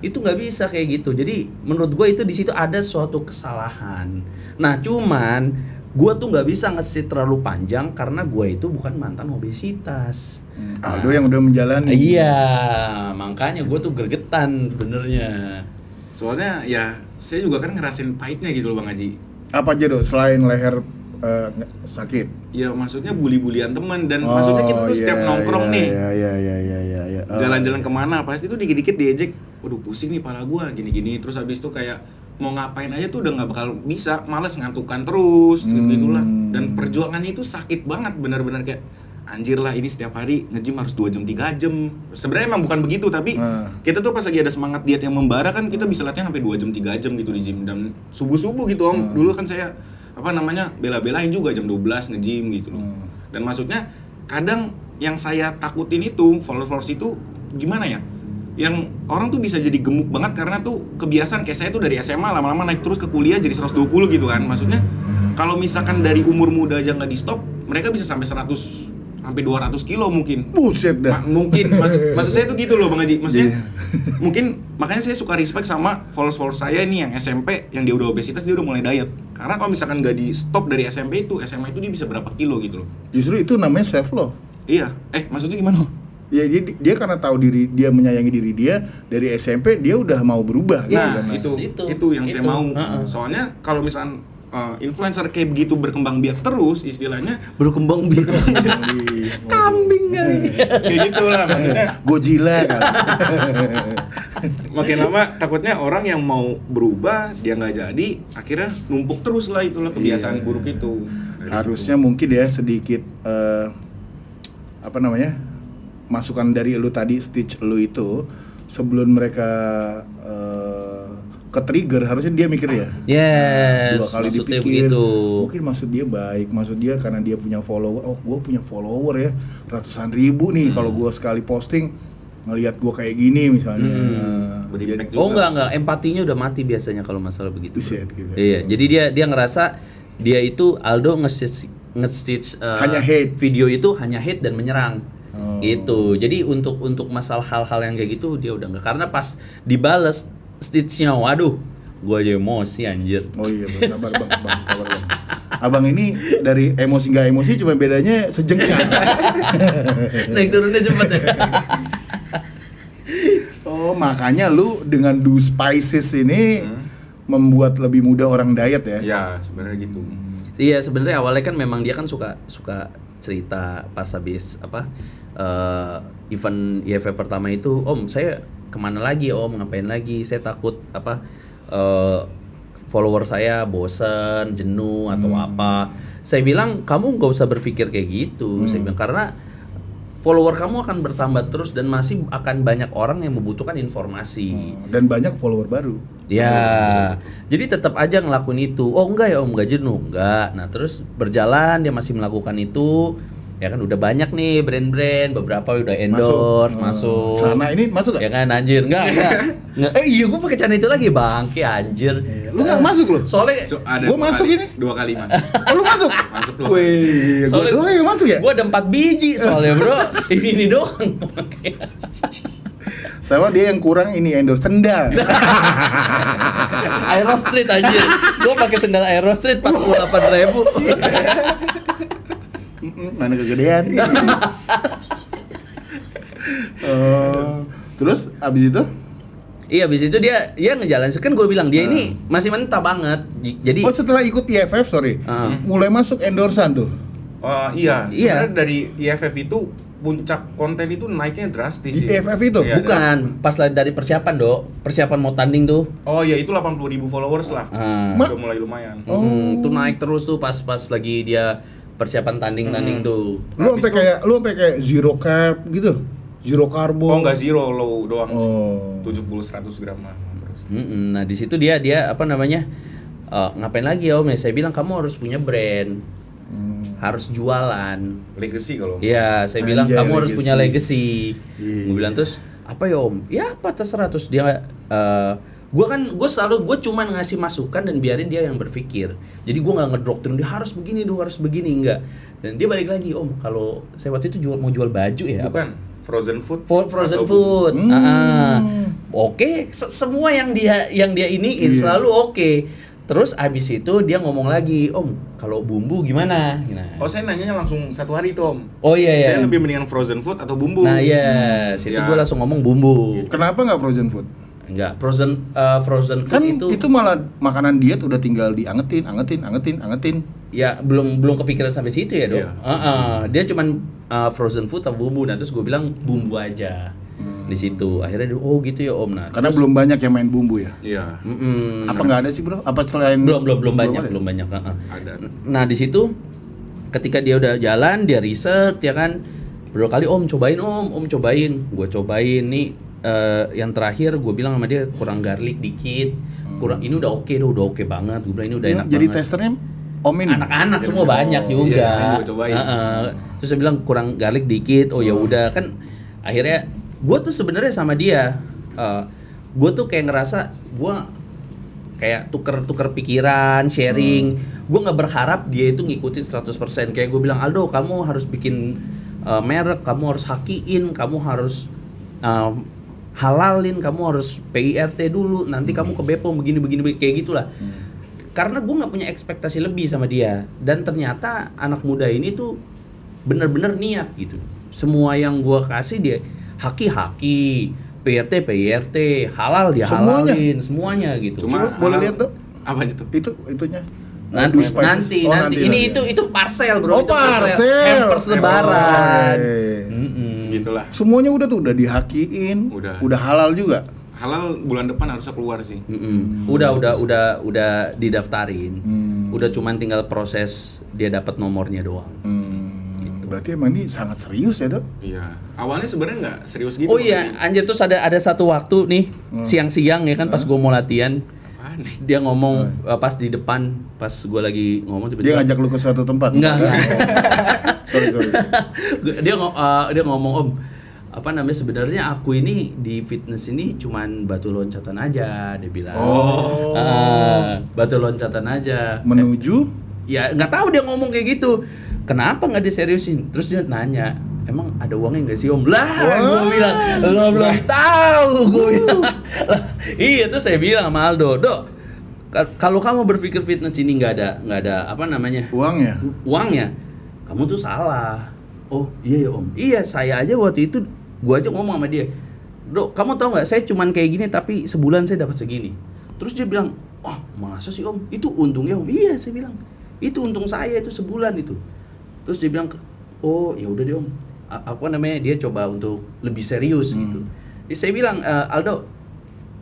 Itu nggak bisa kayak gitu. Jadi menurut gue itu di situ ada suatu kesalahan. Nah cuman gue tuh nggak bisa ngasih terlalu panjang karena gue itu bukan mantan obesitas. Aldo yang udah menjalani. Iya, makanya gue tuh gregetan sebenarnya. Soalnya ya saya juga kan ngerasain pahitnya gitu loh Bang Haji. Apa aja dong selain leher sakit? Ya maksudnya bully-bulian teman dan maksudnya kita tuh setiap nongkrong nih. Iya. Jalan-jalan kemana pasti tuh dikit-dikit diejek, waduh pusing nih pala gua gini-gini, terus habis itu kayak mau ngapain aja tuh udah nggak bakal bisa, males ngantukan terus gitu-gitulah. Dan perjuangannya itu sakit banget, benar-benar kayak anjir lah ini setiap hari nge-gym harus 2 jam 3 jam. Sebenarnya emang bukan begitu, tapi kita tuh pas lagi ada semangat diet yang membara kan kita bisa latihan sampai 2 jam 3 jam gitu di gym dan subuh-subuh gitu Om. Dulu kan saya bela-belain juga jam 12 nge-gym gitu loh. Dan maksudnya kadang yang saya takutin itu followers itu gimana ya? Yang orang tuh bisa jadi gemuk banget karena tuh kebiasaan kayak saya tuh dari SMA lama-lama naik terus ke kuliah jadi 120 gitu kan. Maksudnya kalau misalkan dari umur muda aja nggak di stop, mereka bisa sampai 100 sampai 200 kilo mungkin. Buset dah. Mungkin maksud saya tuh gitu loh Bang Haji. Maksudnya mungkin makanya saya suka respect sama followers saya ini yang SMP yang dia udah obesitas, dia udah mulai diet. Karena kalau misalkan nggak di stop dari SMP itu, SMA itu dia bisa berapa kilo gitu loh. Justru itu namanya self love. Iya. Maksudnya gimana? Ya dia karena tahu diri dia, menyayangi diri dia dari SMP, dia udah mau berubah. Nah, gitu, itu yang saya mau. Soalnya kalau misalkan influencer kayak begitu berkembang biak terus istilahnya Berkembang biak. Kambing kali. Kayak gitulah maksudnya. Godzilla kan. Makin lama takutnya orang yang mau berubah dia nggak jadi, akhirnya numpuk terus lah itulah kebiasaan buruk itu. Harusnya mungkin ya sedikit masukan dari lu tadi, stitch lu itu sebelum mereka ke trigger, harusnya dia mikir ya. Yes. 2 kali maksudnya dipikir. begitu. Mungkin maksud dia baik, maksud dia karena dia punya follower. Oh, gue punya follower ya ratusan ribu nih. Kalau gue sekali posting ngelihat gue kayak gini misalnya. Berimpact Oh juga. enggak, empatinya udah mati biasanya kalau masalah begitu. Buset, gitu. Iya, jadi dia ngerasa dia itu Aldo nge-stitch Hanya hate. video itu hanya hate dan menyerang. Oh. Gitu. Jadi untuk masalah hal-hal yang kayak gitu dia udah enggak, karena pas dibales stitch-nya, waduh, gua aja emosi anjir. Oh iya bang, sabar bang. Abang ini dari emosi nggak emosi cuma bedanya sejengkal. Naik turunnya cepet ya. Oh makanya lu dengan Do Spices ini membuat lebih mudah orang diet ya? Ya sebenarnya gitu. Iya, sebenarnya awalnya kan memang dia kan suka cerita pas habis event IFF pertama itu, Om saya kemana lagi Om, ngapain lagi, saya takut follower saya bosen, jenuh atau apa. Saya bilang kamu nggak usah berpikir kayak gitu. Saya bilang karena follower kamu akan bertambah terus dan masih akan banyak orang yang membutuhkan informasi. Dan banyak follower baru. Ya, jadi tetap aja ngelakuin itu. Oh enggak ya Om, enggak jenuh, enggak. Nah terus berjalan dia masih melakukan itu. Ya kan udah banyak nih brand-brand, beberapa udah endorse, masuk. Sana ini masuk Ya gak? kan anjir, enggak. Iya gua pakai celana itu lagi bangke anjir. Lu nggak masuk loh? Soalnya Gua masuk ini. 2 kali masuk. Oh lu masuk? Masuk 2 kali. Wih, gua Soalnya- doang yang masuk ya? gua ada 4 biji soalnya bro. ini doang. Sama dia yang kurang ini endorse sendal. Aero Street anjir. Gua pakai sendal Aero Street 48.000. Mana kegedean. Terus abis itu? Iya, habis itu dia ngejalan. Kan gue bilang dia ini masih mentah banget. Jadi Oh setelah ikut IFF mulai masuk endorsan tuh. Oh iya, Iya. sebenarnya dari IFF itu puncak konten itu naiknya drastis Di sih. IFF itu? Iya, bukan pas dari persiapan, Dok. Persiapan mau tanding tuh. Oh iya itu 80.000 followers lah. Udah mulai lumayan. Tuh naik terus tuh pas lagi dia persiapan tanding tuh. Lu sampai kayak zero carb gitu? Zero karbo? Oh enggak zero, low doang sih. Oh. 70-100 gram lah terus. Nah di situ dia apa namanya ngapain lagi ya Om? Ya, saya bilang kamu harus punya brand, harus jualan. Legacy kalau. Iya, saya bilang Anjay, kamu harus legacy. punya legacy. Iya. Gue bilang terus apa ya Om? Ya apa terserah. Terus dia gue cuman ngasih masukan dan biarin dia yang berpikir. Jadi gue nggak ngedoktrin dia harus begini enggak. Dan dia balik lagi Om, kalau saya waktu itu mau jual baju ya. Bukan frozen food. Frozen atau food. Oke, semua yang dia iniin Iya. selalu oke. Terus abis itu dia ngomong lagi, Om, kalau bumbu gimana? Nah. Oh saya nanyanya langsung 1 hari itu Om. Oh iya. Saya lebih mendingan frozen food atau bumbu. Nah iya, situ Ya. gue langsung ngomong bumbu. Kenapa nggak frozen food? Enggak, frozen food Kan itu, itu malah makanan diet udah tinggal diangetin, angetin. ya belum kepikiran sampai situ ya, Dok. Iya. Dia cuman frozen food atau bumbu. Nah, terus gue bilang bumbu aja. Di situ. Akhirnya dia, oh gitu ya, Om. Nah, Karena terus- belum banyak yang main bumbu ya. Iya. Apa nggak ada sih, Bro? Apa selain belum banyak, ada? belum banyak. Ada. Nah, di situ ketika dia udah jalan, dia riset ya kan. Berapa kali Om cobain. Gue cobain nih yang terakhir gue bilang sama dia kurang garlic dikit. Kurang ini udah oke banget. Gue bilang ini udah enak Jadi banget. testernya Om ini. Anak-anak semua Oh, banyak juga. iya, ini gua cobain. Terus saya bilang kurang garlic dikit. Oh ya udah kan. Akhirnya gue tuh sebenarnya sama dia, gue tuh kayak ngerasa gue kayak tuker pikiran, sharing. Gue nggak berharap dia itu ngikutin 100%. Kayak gue bilang, Aldo, kamu harus bikin merek, kamu harus hakiin, kamu harus halalin, kamu harus PIRT dulu, nanti kamu ke Bepom begini kayak gitulah. Karena gue nggak punya ekspektasi lebih sama dia, dan ternyata anak muda ini tuh bener-bener niat gitu. Semua yang gue kasih dia haki, PIRT, halal dia halalin, semuanya gitu. Coba boleh lihat tuh. Apa itu? Itunya. Nanti, Do spices. nanti, Oh, ini ya. itu parcel, Bro. Oh, Itu parcel. Hampers lebaran. Oh, Gitulah. semuanya udah dihakiin, Udah. halal juga. Halal bulan depan harusnya keluar sih. Udah didaftarin. Udah cuman tinggal proses dia dapat nomornya doang. Berarti emang ini sangat serius ya, Dok? Iya. Awalnya sebenarnya nggak serius gitu. Oh iya, anjir, terus ada satu waktu nih siang-siang ya kan, pas gue mau latihan, Apaan nih? dia ngomong pas di depan, pas gue lagi ngomong Dia tiba-tiba ngajak lu ke suatu tempat. Enggak. Sorry. dia ngomong, Om, apa namanya, sebenarnya aku ini di fitness ini cuman batu loncatan aja, dia bilang. Oh. Batu loncatan aja. Menuju Ya nggak tahu dia ngomong kayak gitu. Kenapa nggak diseriusin? Terus dia nanya, emang ada uangnya nggak sih, Om? Lah, gue bilang, lo belum tahu, gue bilang. Lah, iya, terus saya bilang sama Aldo, Dok, kalau kamu berpikir fitness ini nggak ada apa namanya uangnya, kamu tuh salah. Oh iya ya, Om. Iya, saya aja waktu itu, gue aja ngomong sama dia, Dok, kamu tahu nggak, saya cuman kayak gini tapi sebulan saya dapat segini. Terus dia bilang, oh masa sih, Om? Itu untungnya, Om? Iya, saya bilang, itu untung saya itu sebulan itu. Terus dia bilang, oh ya udah deh, Om, apa namanya, dia coba untuk lebih serius gitu. Jadi saya bilang, Aldo,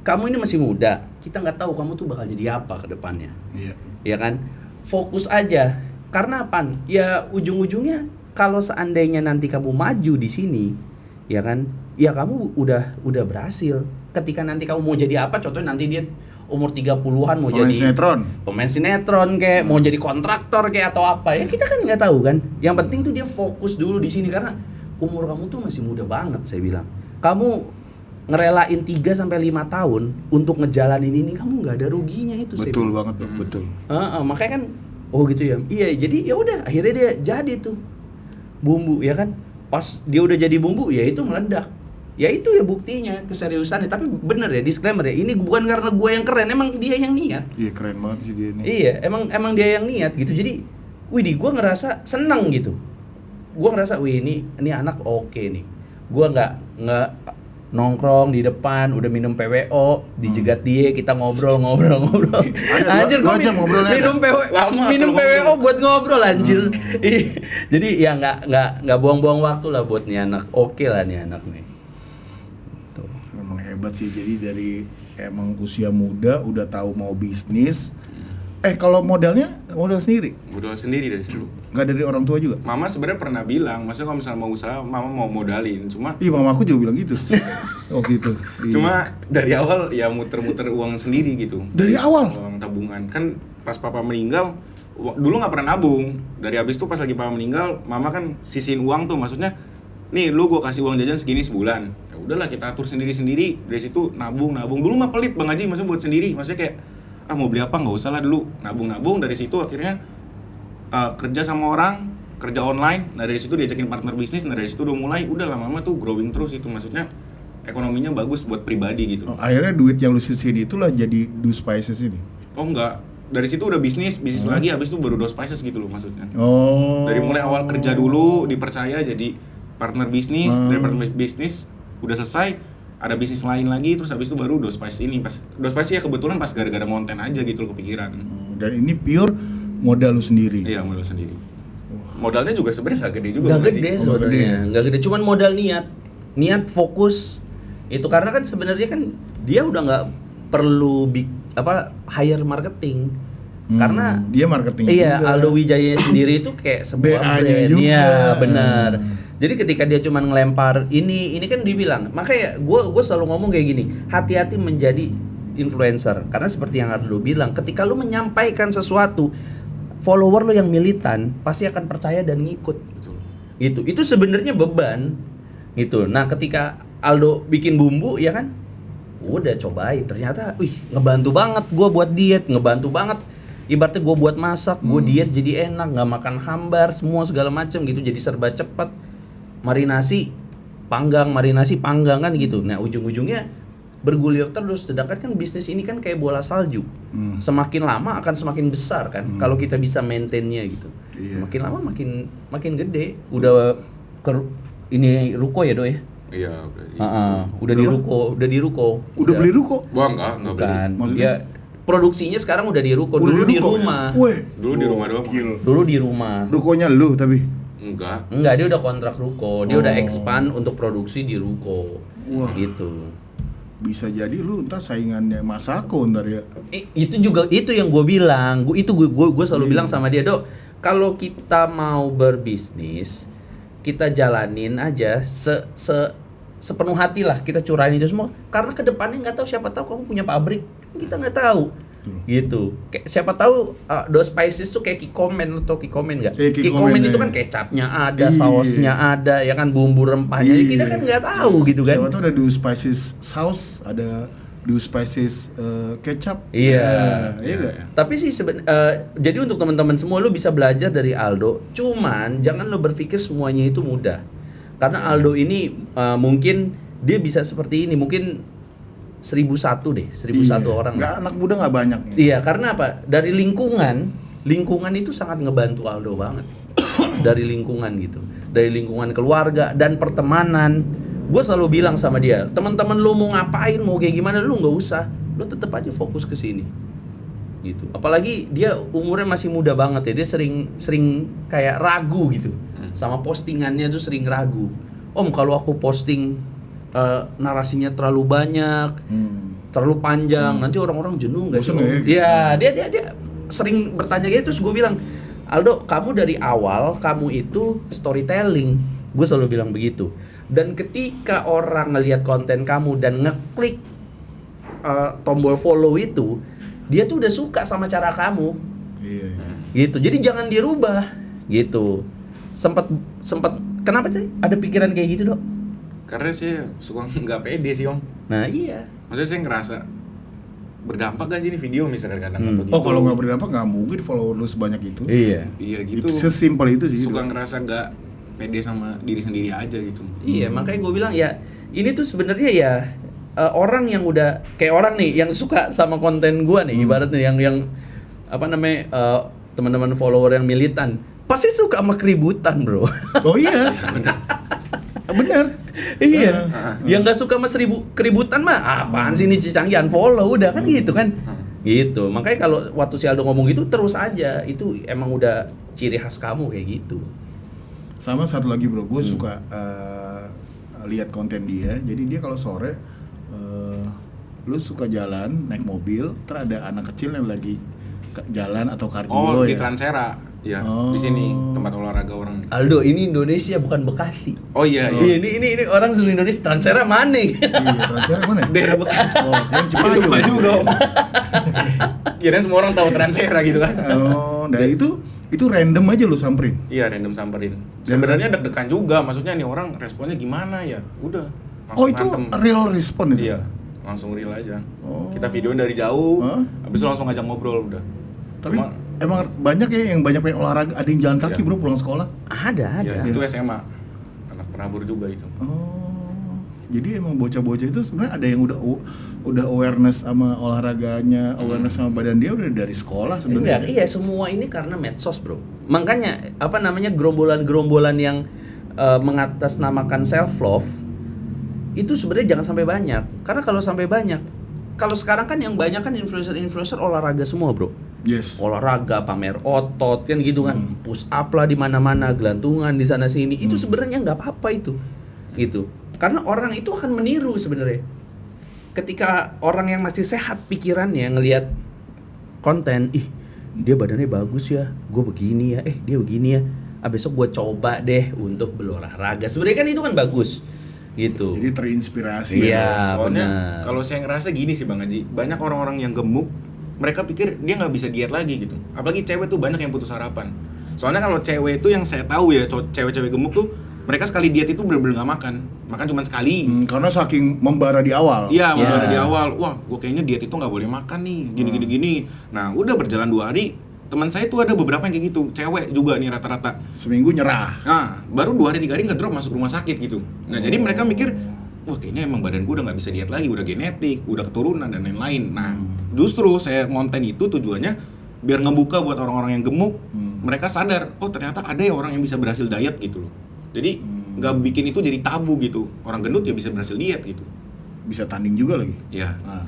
kamu ini masih muda, kita nggak tahu kamu tuh bakal jadi apa ke depannya. Iya. Ya kan, fokus aja. Karena apa? Ya ujung-ujungnya kalau seandainya nanti kamu maju di sini, ya kan, ya kamu udah berhasil. Ketika nanti kamu mau jadi apa, contohnya nanti dia umur 30-an mau Pemain jadi sinetron. sinetron kayak, mau jadi kontraktor kayak atau apa, ya kita kan nggak tahu kan. Yang penting tuh dia fokus dulu di sini, karena umur kamu tuh masih muda banget, saya bilang. Kamu ngerelain 3 sampai 5 tahun untuk ngejalanin ini, kamu nggak ada ruginya itu. saya Betul bilang. banget, Dok. Betul. Makanya kan, oh gitu ya. Iya, jadi ya udah, akhirnya dia jadi tuh bumbu, ya kan. Pas dia udah jadi bumbu, ya itu meledak. Ya itu ya buktinya keseriusannya. Tapi bener ya, disclaimer ya, ini bukan karena gue yang keren, emang dia yang niat. Iya, keren banget sih dia ini. Iya, emang dia yang niat gitu. Jadi, widih, gue ngerasa seneng gitu. Gue ngerasa, wih, ini anak oke nih. Gue nggak nongkrong di depan, udah minum PWO, dijegat dia, kita ngobrol. Anjir, dua gue jam ngobrolnya minum PWO buat ngobrol, anjir. Jadi ya nggak buang-buang waktu lah buat nih anak. Oke lah nih anak nih. Tuh. Memang hebat sih. Jadi dari emang usia muda udah tahu mau bisnis. Kalau modal sendiri? Modal sendiri dari dulu. Nggak dari orang tua juga? Mama sebenarnya pernah bilang, maksudnya kalau misalnya mau usaha, mama mau modalin, cuma Iya, mama aku juga bilang gitu. Oh gitu. Iya. cuma dari awal ya muter-muter uang sendiri gitu. Dari awal? Uang tabungan. Kan pas papa meninggal, dulu nggak pernah nabung. Dari habis itu pas lagi papa meninggal, mama kan sisihin uang tuh, maksudnya nih lu gua kasih uang jajan segini sebulan. Ya udahlah, kita atur sendiri-sendiri. Dari situ nabung. Dulu mah pelit Bang Haji, maksudnya buat sendiri. Maksudnya kayak mau beli apa nggak usah lah dulu, nabung. Dari situ akhirnya kerja sama orang, kerja online. Nah dari situ diajakin partner bisnis. Nah dari situ udah mulai, udah lama-lama tuh growing terus itu, maksudnya ekonominya bagus buat pribadi gitu. Oh, akhirnya duit yang lu sisihin itulah jadi Do Spices ini. Oh enggak, dari situ udah bisnis lagi, habis itu baru Do Spices gitu loh maksudnya. Oh. Dari mulai awal kerja dulu, dipercaya jadi partner bisnis, dari partner bisnis udah selesai, ada bisnis lain lagi, terus habis itu baru Dospice ini. Pas Dospice ya kebetulan pas gara-gara konten aja gitu loh kepikiran. Dan ini pure modal lu sendiri. Iya, modal sendiri. Modalnya juga sebenarnya nggak gede juga. Nggak Bang gede Haji. sebenarnya, nggak gede. Cuman modal niat fokus. Itu karena kan sebenarnya kan dia udah nggak perlu hire marketing. Karena dia marketing iya, juga. Aldo Wijaya sendiri itu kayak sebuah BA-nya brand. juga. Iya, benar. Jadi ketika dia cuma ngelempar ini kan dibilang. Makanya gue selalu ngomong kayak gini, hati-hati menjadi influencer. Karena seperti yang Aldo bilang, ketika lu menyampaikan sesuatu, follower lu yang militan pasti akan percaya dan ngikut. Betul. Gitu. Itu sebenarnya beban. Gitu. Nah, ketika Aldo bikin bumbu ya kan, udah cobain, ternyata ngebantu banget gue buat diet, ngebantu banget. Ibaratnya gue buat masak, gue diet jadi enak, nggak makan hambar, semua segala macam gitu, jadi serba cepat. Marinasi panggang kan gitu. Nah, ujung-ujungnya bergulir terus. Sedangkan kan bisnis ini kan kayak bola salju. Semakin lama akan semakin besar kan, kalau kita bisa maintainnya gitu. Iya. Makin lama makin gede. Udah ini ruko ya, Do ya? Iya, Udah di ruko. Udah beli ruko? Gua enggak beli. Bukan. Maksudnya? Ya, produksinya sekarang udah di ruko. Udah Dulu di ruko? rumah. Weh. Dulu di rumah doang. Gokil. Dulu di rumah. Rukonya lu tapi. Enggak. Enggak, dia udah kontrak ruko. Dia udah Oh. expand untuk produksi di ruko. Wah. Gitu. Bisa jadi lu ntar saingannya Masako ntar ya. Itu yang gue bilang. Gue selalu bilang sama dia, Dok, kalau kita mau berbisnis, kita jalanin aja sepenuh hati lah, kita curahin itu semua. Karena kedepannya nggak tahu, siapa tahu kamu punya pabrik, kita nggak tahu. Gitu. Kayak siapa tahu Dos Spices tuh kayak Kikomen, atau Kikomen nggak? Kikomen itu kan kecapnya ada, Iya. sausnya ada, ya kan, bumbu rempahnya. Iya. Kita kan nggak tahu gitu kan. Siapa tahu ada Do Spices sauce, ada Do Spices kecap. Iya. Iya nggak? Tapi sih jadi untuk teman-teman semua, lu bisa belajar dari Aldo. Cuman jangan lu berpikir semuanya itu mudah. Karena Aldo ini mungkin dia bisa seperti ini, mungkin 1001 orang. Nggak, anak muda nggak banyak. Iya, karena apa? Dari lingkungan itu sangat ngebantu Aldo banget. Dari lingkungan gitu, dari lingkungan keluarga dan pertemanan. Gue selalu bilang sama dia, teman-teman lu mau ngapain, mau kayak gimana, lu nggak usah, lu tetap aja fokus ke sini. Gitu. Apalagi dia umurnya masih muda banget ya, dia sering kayak ragu gitu. Sama postingannya tuh sering ragu. Om, kalau aku posting narasinya terlalu banyak, terlalu panjang, nanti orang-orang jenuh nggak sih? Bosen ya, Ya, dia sering bertanya gitu. Terus gue bilang, Aldo, kamu dari awal kamu itu storytelling. Gue selalu bilang begitu. Dan ketika orang ngelihat konten kamu dan ngeklik tombol follow itu, dia tuh udah suka sama cara kamu. Iya. Gitu. Jadi jangan dirubah. Gitu. Sempat kenapa sih ada pikiran kayak gitu, Dok? Karena sih suka nggak pede sih, Om. Nah, iya. Maksudnya saya ngerasa berdampak gak sih ini video misalkan kadang atau gitu. Oh, kalau nggak berdampak nggak mungkin follower lu sebanyak itu. Iya. Iya gitu. Itu sesimpel itu sih. Suka Dok. ngerasa nggak pede sama diri sendiri aja gitu. Iya, makanya gue bilang ya, ini tuh sebenarnya ya orang yang udah kayak orang nih yang suka sama konten gue nih, ibaratnya yang apa namanya teman-teman follower yang militan, pasti suka sama keributan, bro. Oh iya. Bener. Iya. Yang nggak suka sama keributan mah apaan sih ini Cicanggi, unfollow udah kan gitu kan. Gitu. Makanya kalau waktu si Aldo ngomong gitu terus aja, itu emang udah ciri khas kamu kayak gitu. Sama satu lagi bro, gue suka lihat konten dia. Jadi dia kalau sore lu suka jalan naik mobil, terus ada anak kecil yang lagi jalan atau kardio Oh, di ya. Transera. Ya, Oh. di sini tempat olahraga orang. Aldo, ini Indonesia bukan Bekasi. Oh iya, Iya, iya. ini orang seluruh Indonesia. Transera mana? Iya, Transera mana? Daerah Bekasi. Oh, kan Cipayung. Lupa juga, Om. Kirain semua orang tahu Transera gitu kan. Oh, nah itu random aja lu samperin. Iya, random samperin. Sebenarnya deg-degan juga, maksudnya nih orang responnya gimana ya? Udah. Oh, langsung itu ngantem. real respon itu. Iya, langsung real aja. Oh. Kita videoin dari jauh, Hah? habis itu langsung ngajak ngobrol udah. Tapi Cuma, emang banyak ya yang banyak pengen olahraga, ada yang jalan kaki Iya. bro pulang sekolah. Ada. ya, itu SMA. Anak penabur juga itu. Oh. Jadi emang bocah-bocah itu sebenarnya ada yang udah awareness sama olahraganya, awareness sama badan dia udah dari sekolah sebenarnya. Enggak, iya semua ini karena medsos, bro. Makanya apa namanya gerombolan-gerombolan yang mengatasnamakan self love itu sebenarnya jangan sampai banyak. Karena kalau sampai banyak, kalau sekarang kan yang banyak kan influencer olahraga semua, Bro. Yes. Olahraga, pamer otot kan gitu kan, push up lah di mana-mana, gelantungan di sana sini. Itu sebenarnya nggak apa-apa itu. Gitu. Karena orang itu akan meniru sebenarnya. Ketika orang yang masih sehat pikirannya ngelihat konten, ih dia badannya bagus ya, gue begini ya, dia begini ya. Besok gue coba deh untuk berolahraga. Sebenarnya kan itu kan bagus. Gitu. Jadi terinspirasi. Iya, Soalnya benar. kalau saya ngerasa gini sih Bang Haji, banyak orang-orang yang gemuk, mereka pikir dia nggak bisa diet lagi gitu. Apalagi cewek tuh banyak yang putus harapan. Soalnya kalau cewek itu yang saya tahu ya, cewek-cewek gemuk tuh mereka sekali diet itu bener-bener nggak makan cuma sekali. Karena saking membara di awal. Iya, Ya. di awal, wah, gue kayaknya diet itu nggak boleh makan nih, gini. Nah, udah berjalan 2 hari, teman saya tuh ada beberapa yang kayak gitu, cewek juga nih rata-rata. Seminggu nyerah. Nah, baru 2 hari 3 hari ngedrop masuk rumah sakit gitu. Nah, jadi mereka mikir, wah kayaknya emang badan gue udah nggak bisa diet lagi, udah genetik, udah keturunan dan lain-lain. Nah, justru saya konten itu tujuannya biar ngebuka buat orang-orang yang gemuk, mereka sadar, oh ternyata ada ya orang yang bisa berhasil diet gitu loh. Jadi nggak bikin itu jadi tabu gitu. Orang gendut ya bisa berhasil diet gitu. Bisa tanding juga lagi. Ya, Nah.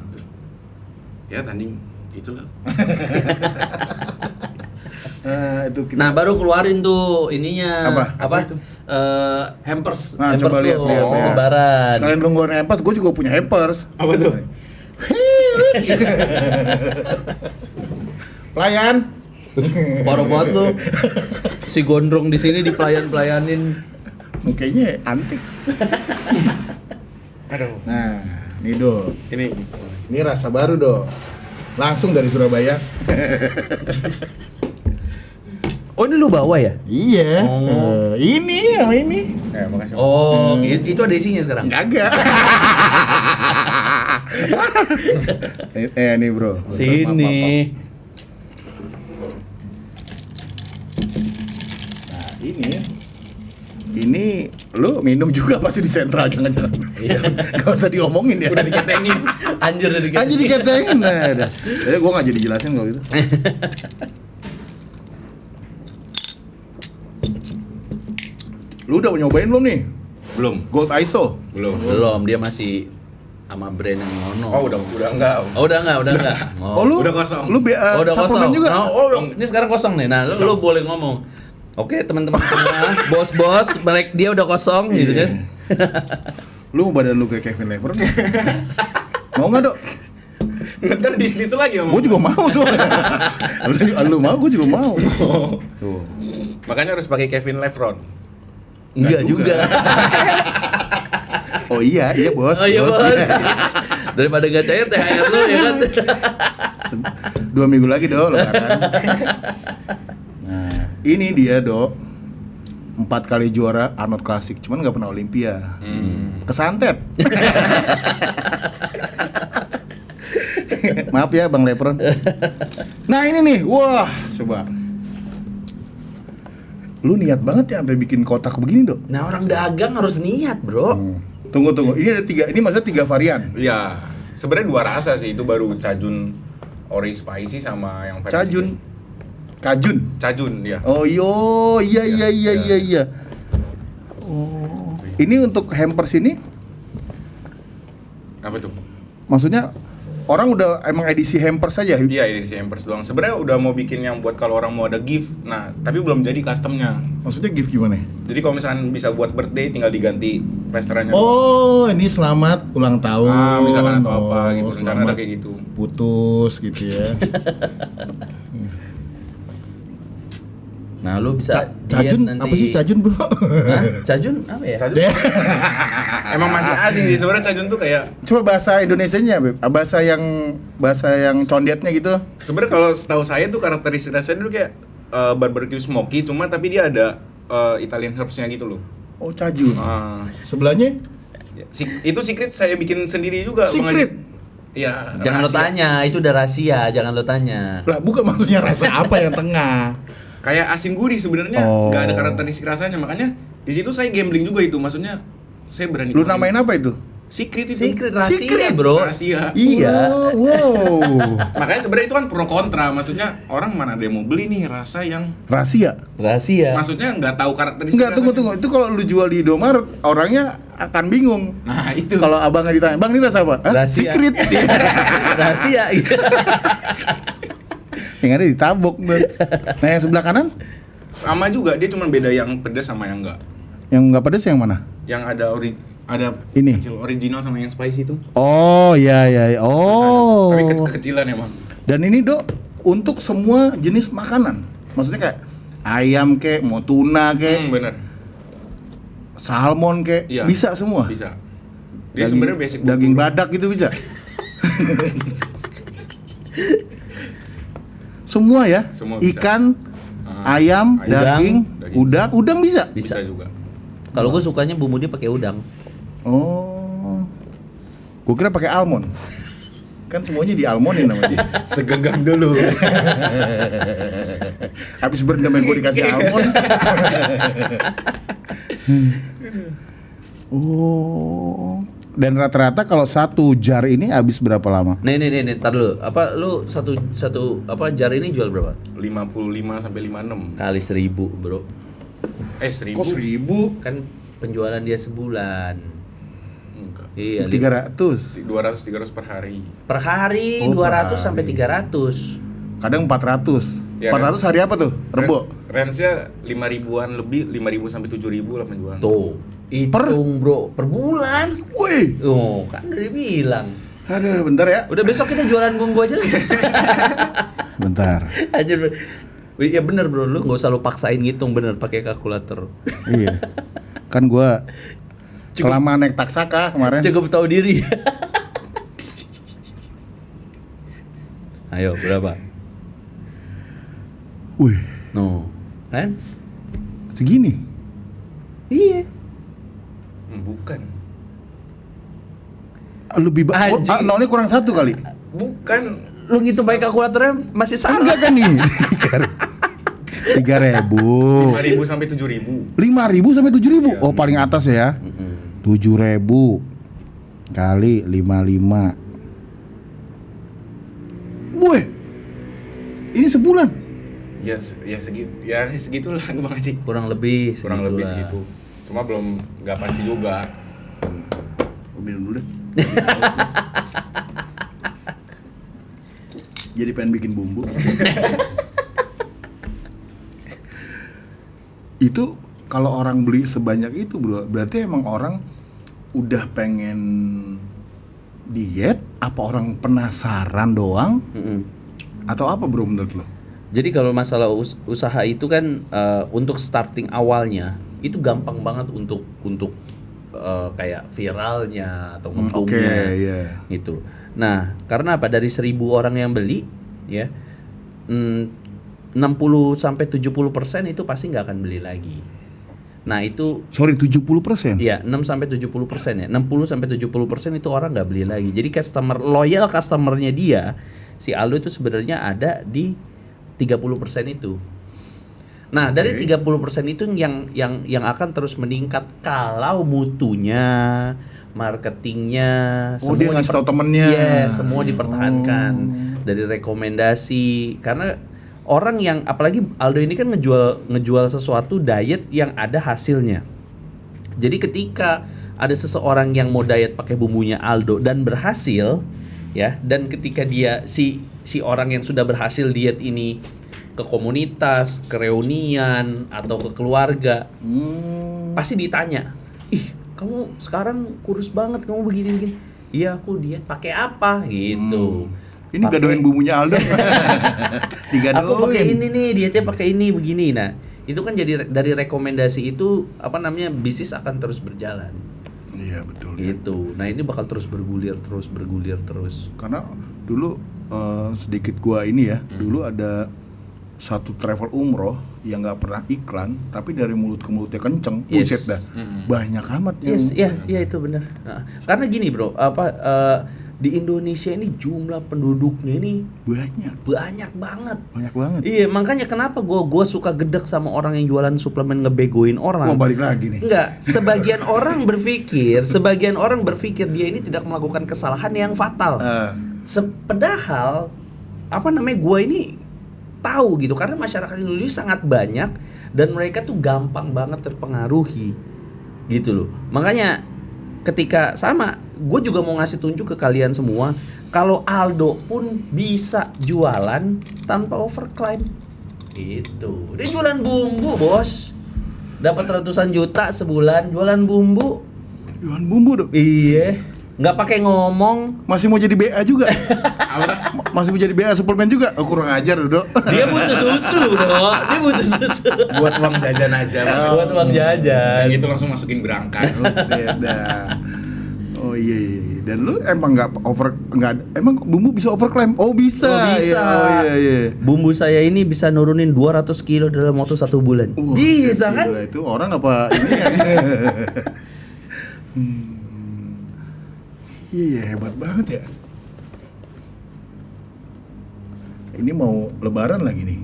ya tanding itulah. Itu kita. Nah, baru keluarin tuh ininya. Apa Apa? Hampers. Nah, hampers coba lihat, lo, lihat. Lebaran. Sekalian lu ngeluarin hampers, gue juga punya hampers. Apa tuh? Pelayan. Parah banget lu. Si gondrong di sini dipelayan-pelayanin. Mukanya antik. Aduh. Nah, ini Do. Ini Ini rasa baru Do. Langsung dari Surabaya. Oh, ini lu bawa ya? Iya. Oh. Ini sama ini. makasih. Oh, itu ada isinya sekarang. Kagak. Nih bro. Sini. Nah ini lu minum juga pasti di sentral jangan-jangan. Iya. Gak usah diomongin ya. Udah diketengin. Anjir dari Aja diketengin. Nah, udah. Jadi gua nggak jadi jelasin kalau gitu. Lu udah nyobain belum nih? Belum. Gold ISO. Belum, dia masih sama brand yang ngono. Oh, udah enggak. Oh, udah enggak. Oh, lu udah kosong. Lu Oh, udah suplemen kosong. juga? Nah, ini sekarang kosong nih. Nah, lu boleh ngomong. Oke, teman-teman semua, bos-bos, balik dia udah kosong gitu kan. Lu mau badan lu kayak Kevin Lever? Mau nggak Dok? Ntar dis lagi Gue juga mau soalnya. Lu mau, gue juga mau. Tuh. Makanya harus pakai Kevin Levron. Enggak juga. Oh iya bos. Oh iya, bos. Daripada gak cair THR lu ya kan. 2 minggu lagi Dok, lebaran. Nah, ini dia Dok. 4 kali juara Arnold Classic, cuman nggak pernah Olympia. Kesantet. Maaf ya Bang Lepron. Nah ini nih, wah coba. Lu niat banget ya sampai bikin kotak begini Dok. Nah, orang dagang harus niat, Bro. Tunggu. Ini ada 3, ini maksudnya 3 varian. Iya. Sebenarnya 2 rasa sih. Itu baru Cajun Ori Spicy sama yang versi Cajun ya. Oh iya. Oh. Ini untuk hampers ini Apa tuh? maksudnya orang udah emang edisi hampers saja. Iya, ini si hampers doang. Sebenarnya udah mau bikin yang buat kalau orang mau ada gift. Nah, tapi belum jadi customnya. Maksudnya gift gimana? Jadi kalau misalkan bisa buat birthday tinggal diganti plesterannya. Oh, ini selamat ulang tahun. Misalkan atau apa gitu. Rencana selamat ada kayak gitu. putus gitu ya. Nah, lu bisa Cajun diet nanti. apa sih Cajun bro? Hah? Cajun apa ya? Cajun emang masih asing sih. Sebenarnya Cajun tuh kayak Coba bahasa Indonesianya, Beb. Bahasa yang condiatnya gitu. sebenarnya kalau setahu saya tuh karakteristik rasanya dulu kayak barbecue smoky, cuma tapi dia ada Italian herbs-nya gitu loh. Oh, Cajun. Ah, Sebelahnya itu secret saya bikin sendiri juga. Bang secret. Haji. Iya. Jangan lo rahasia. tanya, itu udah rahasia, jangan lo tanya. Lah, bukan maksudnya rasa apa yang tengah. Kayak asin gurih sebenarnya Oh. nggak ada karakteristik rasanya, makanya di situ saya gambling juga itu, maksudnya saya berani. Lu keluarin. namain apa itu? Secret itu. Secret rahasia, Secret. bro. Rahasia. Iya. Wow. Makanya sebenarnya itu kan pro kontra. Maksudnya orang mana ada yang mau beli nih rasa yang Rahasia. Rahasia. maksudnya nggak tahu karakteristik. Enggak, tunggu. Itu kalau lu jual di Indomaret, orangnya akan bingung. Nah itu. Kalau abangnya ditanya, "Bang, ini rasa apa?" "Hah? Rahasia. Secret." Rahasia. Yang ada ditabok. Bang. Nah, yang sebelah kanan Sama juga, dia cuma beda yang pedas sama yang enggak. yang nggak pedas yang mana? Yang ada Ini. kecil original sama yang spicy itu. Oh, iya. Oh. Tapi kekecilan emang. Dan ini, Dok, untuk semua jenis makanan. Maksudnya kayak ayam kek, mau tuna kek, Bener. salmon kek, Iya. bisa semua. Bisa. Dia sebenarnya basic daging bubur. badak gitu bisa. Semua ya? Semua bisa. Ikan, ayam, Ayam, daging, daging. udang bisa. Bisa juga. Kalau gue sukanya bumbunya pakai udang. Oh. Gue kira pakai almond. Kan semuanya di almondin namanya. Segenggam dulu. Habis berendaman gue dikasih almond. Oh. Dan rata-rata kalau satu jar ini habis berapa lama? Nih, tar dulu. Apa lu satu apa jar ini jual berapa? 55 sampai 56. Kali 1.000, bro. 1000. Kok 1000? Kan penjualan dia sebulan. Enggak. Iya, 300. 200 300 per hari. per hari Oh, 200 per sampai hari. 300. Kadang 400. Ya, 400 hari apa tuh? Rebo. Range-nya 5.000-an lebih, 5.000 sampai 7.000 lah penjualan. Tuh, hitung bro, per bulan. Wih. Oh, kan udah bilang. Aduh, bentar ya. Udah besok kita jualan bumbu aja lah. Bentar. Aja bro. Ya bener bro, lu nggak usah lu paksain ngitung bener pakai kalkulator. Iya. Kan gua Cukup- kelamaan naik taksaka kemarin. Cukup tahu diri. Ayo berapa? Wih, No, kan? segini. Iya. Bukan. Lebih Anjing. nolnya kurang 1 kali. Bukan. Lu ngitung pakai kalkulatornya masih salah. Enggak kan nih. 3.000. 5.000 sampai 7.000. 5.000 sampai 7.000. Iya. Oh, paling atas ya. Mm-mm. 7.000 kali 55. Wih. Ini sebulan. Ya segitulah Bang Haji. Kurang lebih Kurang lebih segitulah. segitu. Cuma belum nggak pasti juga. Gua minum dulu deh. Jadi pengen bikin bumbu. Itu kalau orang beli sebanyak itu, bro, berarti emang orang udah pengen diet, apa orang penasaran doang, Mm-mm. atau apa, bro, menurut lo? Jadi kalau masalah usaha itu kan untuk starting awalnya itu gampang banget untuk kayak viralnya atau nge-boomnya iya. gitu. Nah, karena apa? Dari 1.000 orang yang beli ya 60 sampai 70% itu pasti nggak akan beli lagi. Nah, itu Sorry, 70%? ya 6 sampai 70% ya. 60 sampai 70% itu orang nggak beli lagi. Jadi loyal customernya dia si Aldo itu sebenarnya ada di 30% itu. Nah, dari 30% itu yang akan terus meningkat kalau mutunya, marketingnya, Oh, dia ngasih tahu temennya. Yes, semua dipertahankan Oh. dari rekomendasi. Karena orang yang apalagi Aldo ini kan ngejual sesuatu diet yang ada hasilnya. Jadi ketika ada seseorang yang mau diet pakai bumbunya Aldo dan berhasil, ya, dan ketika dia si orang yang sudah berhasil diet ini ke komunitas, ke reunian atau ke keluarga, pasti ditanya, "Ih, kamu sekarang kurus banget, kamu begini-begini." "Iya, aku diet pakai apa?" gitu. Ini gadoin bumbunya Aldo. Digadoin. Aku pakai ini nih, dietnya pakai ini begini. Nah, itu kan jadi dari rekomendasi itu bisnis akan terus berjalan. Iya, betul. Ya. Gitu. Nah, ini bakal terus bergulir terus. Karena dulu sedikit gua ini ya, dulu ada satu travel umroh yang nggak pernah iklan, tapi dari mulut ke mulutnya kenceng, Yes. buset dah, banyak amat yang. Yes, iya itu benar. Nah, karena gini bro, di Indonesia ini jumlah penduduknya ini banyak banget. Banyak banget. Iya, makanya kenapa gua suka gedek sama orang yang jualan suplemen ngebegoin orang. Wah, balik lagi nih. Enggak, sebagian orang berpikir dia ini tidak melakukan kesalahan yang fatal. Padahal gua ini tahu gitu, karena masyarakat Indonesia sangat banyak dan mereka tuh gampang banget terpengaruhi gitu loh. Makanya ketika gue juga mau ngasih tunjuk ke kalian semua kalau Aldo pun bisa jualan tanpa overclaim. Itu dia jualan bumbu, bos, dapat ratusan juta sebulan jualan bumbu. Jualan bumbu dong. Iya, nggak pakai ngomong. Masih mau jadi BA juga. Masih mau jadi BA suplemen juga. Oh, kurang ajar, Dok. Dia butuh susu, Dok. Dia butuh susu. Buat uang jajan aja. Buat uang jajan. Yang itu langsung masukin berangkas. Oh iya. Dan lu emang emang bumbu bisa overclaim? Oh bisa. Bisa. Iya. Bumbu saya ini bisa nurunin 200 kilo dalam waktu 1 bulan. Bisa kan? Gila, itu orang apa ini ya? Iya, hebat banget ya. Ini mau lebaran lagi nih.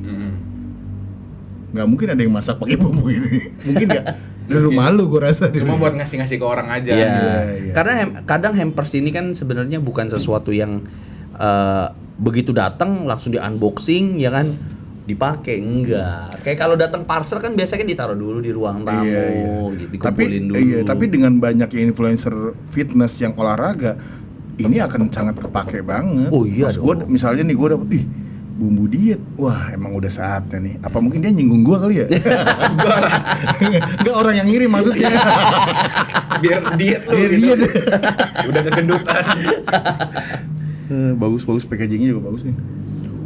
Nggak mungkin ada yang masak pakai bumbu ini. Mungkin nggak? Dari rumah lu gue rasa. Cuma buat ngasih-ngasih ke orang aja. Iya. Karena kadang hampers ini kan sebenarnya bukan sesuatu yang begitu datang langsung di unboxing ya kan dipakai, enggak. Kayak kalau datang parcel kan biasanya ditaruh dulu di ruang tamu, gitu, dikumpulin dulu. Tapi dengan banyaknya influencer fitness yang olahraga, ini akan sangat kepake banget. Oh iya. Mas gue misalnya nih gue dapet bumbu diet, wah emang udah saatnya nih. Apa mungkin dia nyinggung gua kali ya? Enggak, orang yang ngirim maksudnya. Biar diet lu. Biar gitu. diet. Udah kegendutan. Bagus packagingnya juga bagus nih.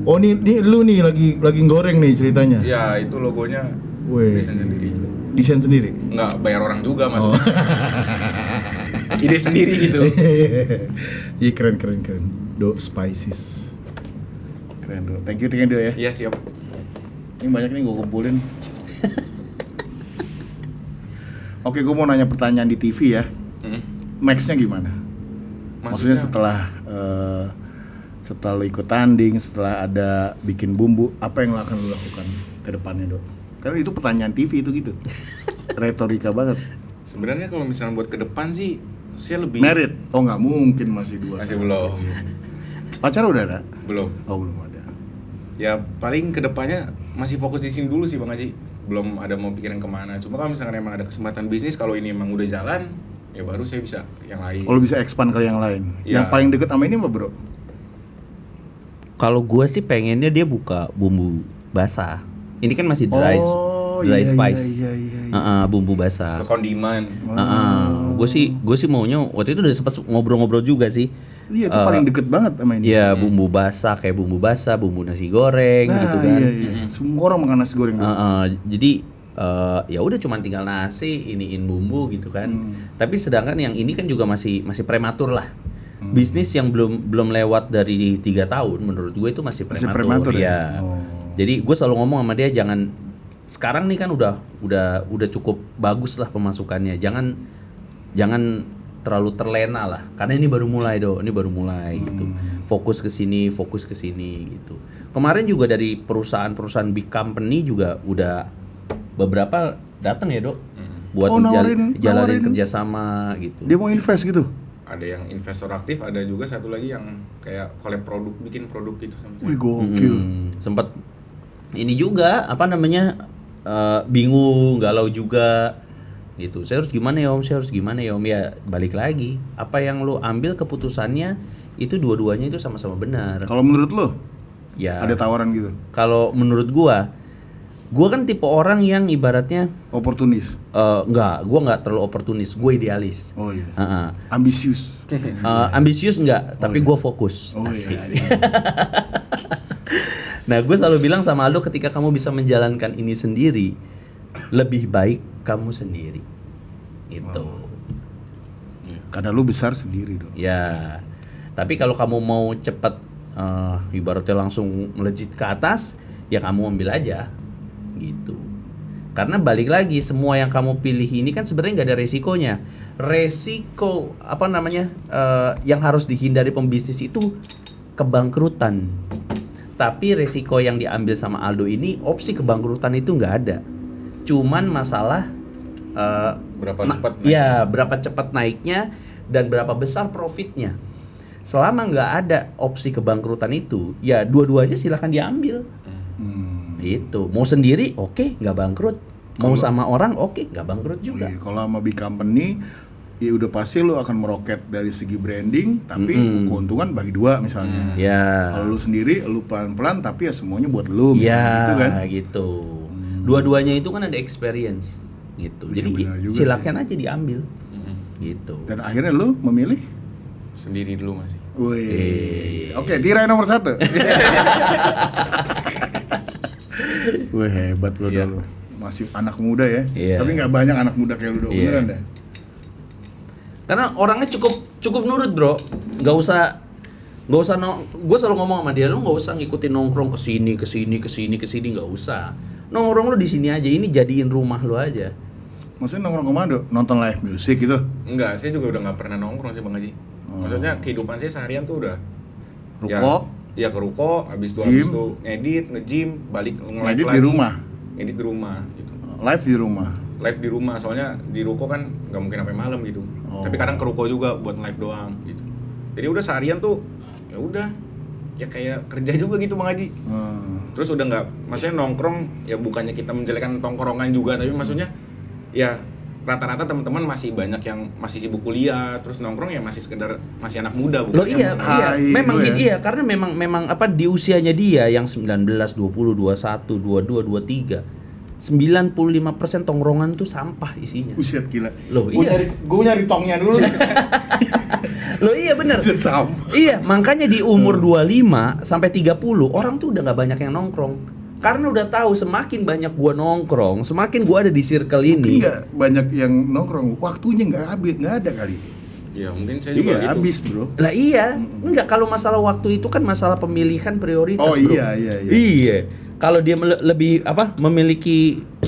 Oh nih lu nih lagi goreng nih ceritanya. Ya itu logonya. Weh. Desain sendiri. Desain sendiri? Enggak, bayar orang juga maksudnya. Ide sendiri gitu. Iya keren. Do Spices. Keren Do. Thank you Do ya. Iya siap. Ini banyak nih gue kumpulin. Oke, gue mau nanya pertanyaan di TV ya. Max-nya gimana? Maksudnya setelah lo ikut tanding, setelah ada bikin bumbu, apa yang akan lo lakukan ke depannya, Dok? Karena itu pertanyaan TV itu gitu. Retorika banget. Sebenarnya kalau misalnya buat ke depan sih, saya lebih Merit? Oh nggak mungkin, masih 2 Masih tahun. belum. Pacar udah ada? Belum. Oh belum ada. Ya paling ke depannya masih fokus di sini dulu sih Bang Haji. Belum ada mau pikirin kemana. Cuma kalau misalkan emang ada kesempatan bisnis, kalau ini emang udah jalan, ya baru saya bisa yang lain. Kalau bisa expand ke yang lain. Ya. Yang paling deket sama ini apa, Bro? Kalau gue sih pengennya dia buka bumbu basah. Ini kan masih dry spice. Iya. Bumbu basah. Ke kondimen. Gue sih maunya waktu itu udah sempat ngobrol-ngobrol juga sih. Iya, itu paling deket banget sama ini. Iya, bumbu basah kayak bumbu basah, bumbu nasi goreng gitu kan. Iya. Semua orang makan nasi goreng. Jadi ya udah cuman tinggal nasi, iniin bumbu gitu kan. Tapi sedangkan yang ini kan juga masih prematur lah. Bisnis yang belum lewat dari 3 tahun menurut gue itu masih prematur ya. Jadi gue selalu ngomong sama dia, jangan sekarang nih kan udah cukup bagus lah pemasukannya. Jangan terlalu terlena lah, karena ini baru mulai gitu. Fokus ke sini gitu. Kemarin juga dari perusahaan big company juga udah beberapa datang ya, Dok. Buat jalanin kerjasama gitu. Dia mau invest gitu. Ada yang investor aktif, ada juga satu lagi yang kayak collab produk, bikin produk gitu sama saya. Wih, gokil. Sempet ini juga bingung, galau juga gitu. Saya harus gimana ya Om? Ya balik lagi, apa yang lo ambil keputusannya itu dua-duanya itu sama-sama benar. Kalau menurut lo? Ya. Ada tawaran gitu? Kalau menurut gua kan tipe orang yang ibaratnya Oportunis? gua nggak terlalu oportunis, gua idealis. Oh iya. Ambisius? Ambisius enggak, tapi gua fokus. Oh iya. Nah, gue selalu bilang sama Aldo, ketika kamu bisa menjalankan ini sendiri, lebih baik kamu sendiri. Itu. Karena lu besar sendiri dong. Ya. Tapi kalau kamu mau cepat ibaratnya langsung melejit ke atas, ya kamu ambil aja. Gitu. Karena balik lagi, semua yang kamu pilih ini kan sebenarnya nggak ada resikonya. Resiko yang harus dihindari pembisnis itu kebangkrutan. Tapi resiko yang diambil sama Aldo ini, opsi kebangkrutan itu nggak ada. Cuman masalah Berapa cepat naik? ya berapa cepat naiknya dan berapa besar profitnya. Selama nggak ada opsi kebangkrutan itu, ya dua-duanya silakan diambil. Gitu. Mau sendiri, oke, nggak bangkrut. Mau sama orang, oke, nggak bangkrut juga. Iya, kalau sama big company, ya udah pasti lu akan meroket dari segi branding, tapi keuntungan bagi dua misalnya. Ya. Kalau lu sendiri, lu pelan-pelan, tapi ya semuanya buat lu, misalnya Ya, gitu kan. gitu. Dua-duanya itu kan ada experience, gitu. Iya, Jadi benar juga silakan aja diambil, gitu. Dan akhirnya lu memilih? Sendiri dulu masih. Wih, oke, tirai nomor 1. Wih, hebat lu Iya. dulu. Masih anak muda ya. Iya. Tapi nggak banyak anak muda kayak lu dong, Iya. beneran dah. Karena orangnya cukup nurut, bro. Nggak usah gue selalu ngomong sama dia, lu nggak usah ngikutin nongkrong ke sini, nggak usah. Nongkrong lu di sini aja, ini jadiin rumah lu aja. Maksudnya nongkrong kemana? Nonton live music gitu? Enggak, saya juga udah nggak pernah nongkrong sih Bang Haji. Maksudnya kehidupan saya seharian tuh udah Ruko? Ya ke ruko, habis Gym? itu ngedit, nge-gym, balik nge-live Ngedit lagi. di rumah? Ngedit di rumah gitu. Live di rumah? Live di rumah, soalnya di ruko kan nggak mungkin sampai malam gitu. Oh. Tapi kadang ke ruko juga buat live doang gitu. Jadi udah seharian tuh ya udah ya kayak kerja juga gitu Bang Haji. Terus udah nggak, maksudnya nongkrong ya bukannya kita menjelekan tongkrongan juga, tapi maksudnya ya rata-rata teman-teman masih banyak yang masih sibuk kuliah, terus nongkrong ya masih sekedar masih anak muda bukan Lo iya, yang- Hai, memang lu ya? iya, karena memang apa di usianya dia yang 19, 20, 21, 22, 23. 95% tongkrongan tuh sampah isinya. Buset gila. Loh, Gua iya. nyari tongnya dulu. Loh iya bener. Buset sama. Iya, makanya di umur 25 sampai 30 orang tuh udah nggak banyak yang nongkrong. Karena udah tahu semakin banyak gua nongkrong, semakin gua ada di circle Mungkin ini. nggak banyak yang nongkrong, waktunya nggak ada kali. Ya mungkin saya juga Iya, gitu. habis bro. Lah iya, enggak, kalau masalah waktu itu kan masalah pemilihan prioritas, Oh bro. iya. Iya. Kalau dia lebih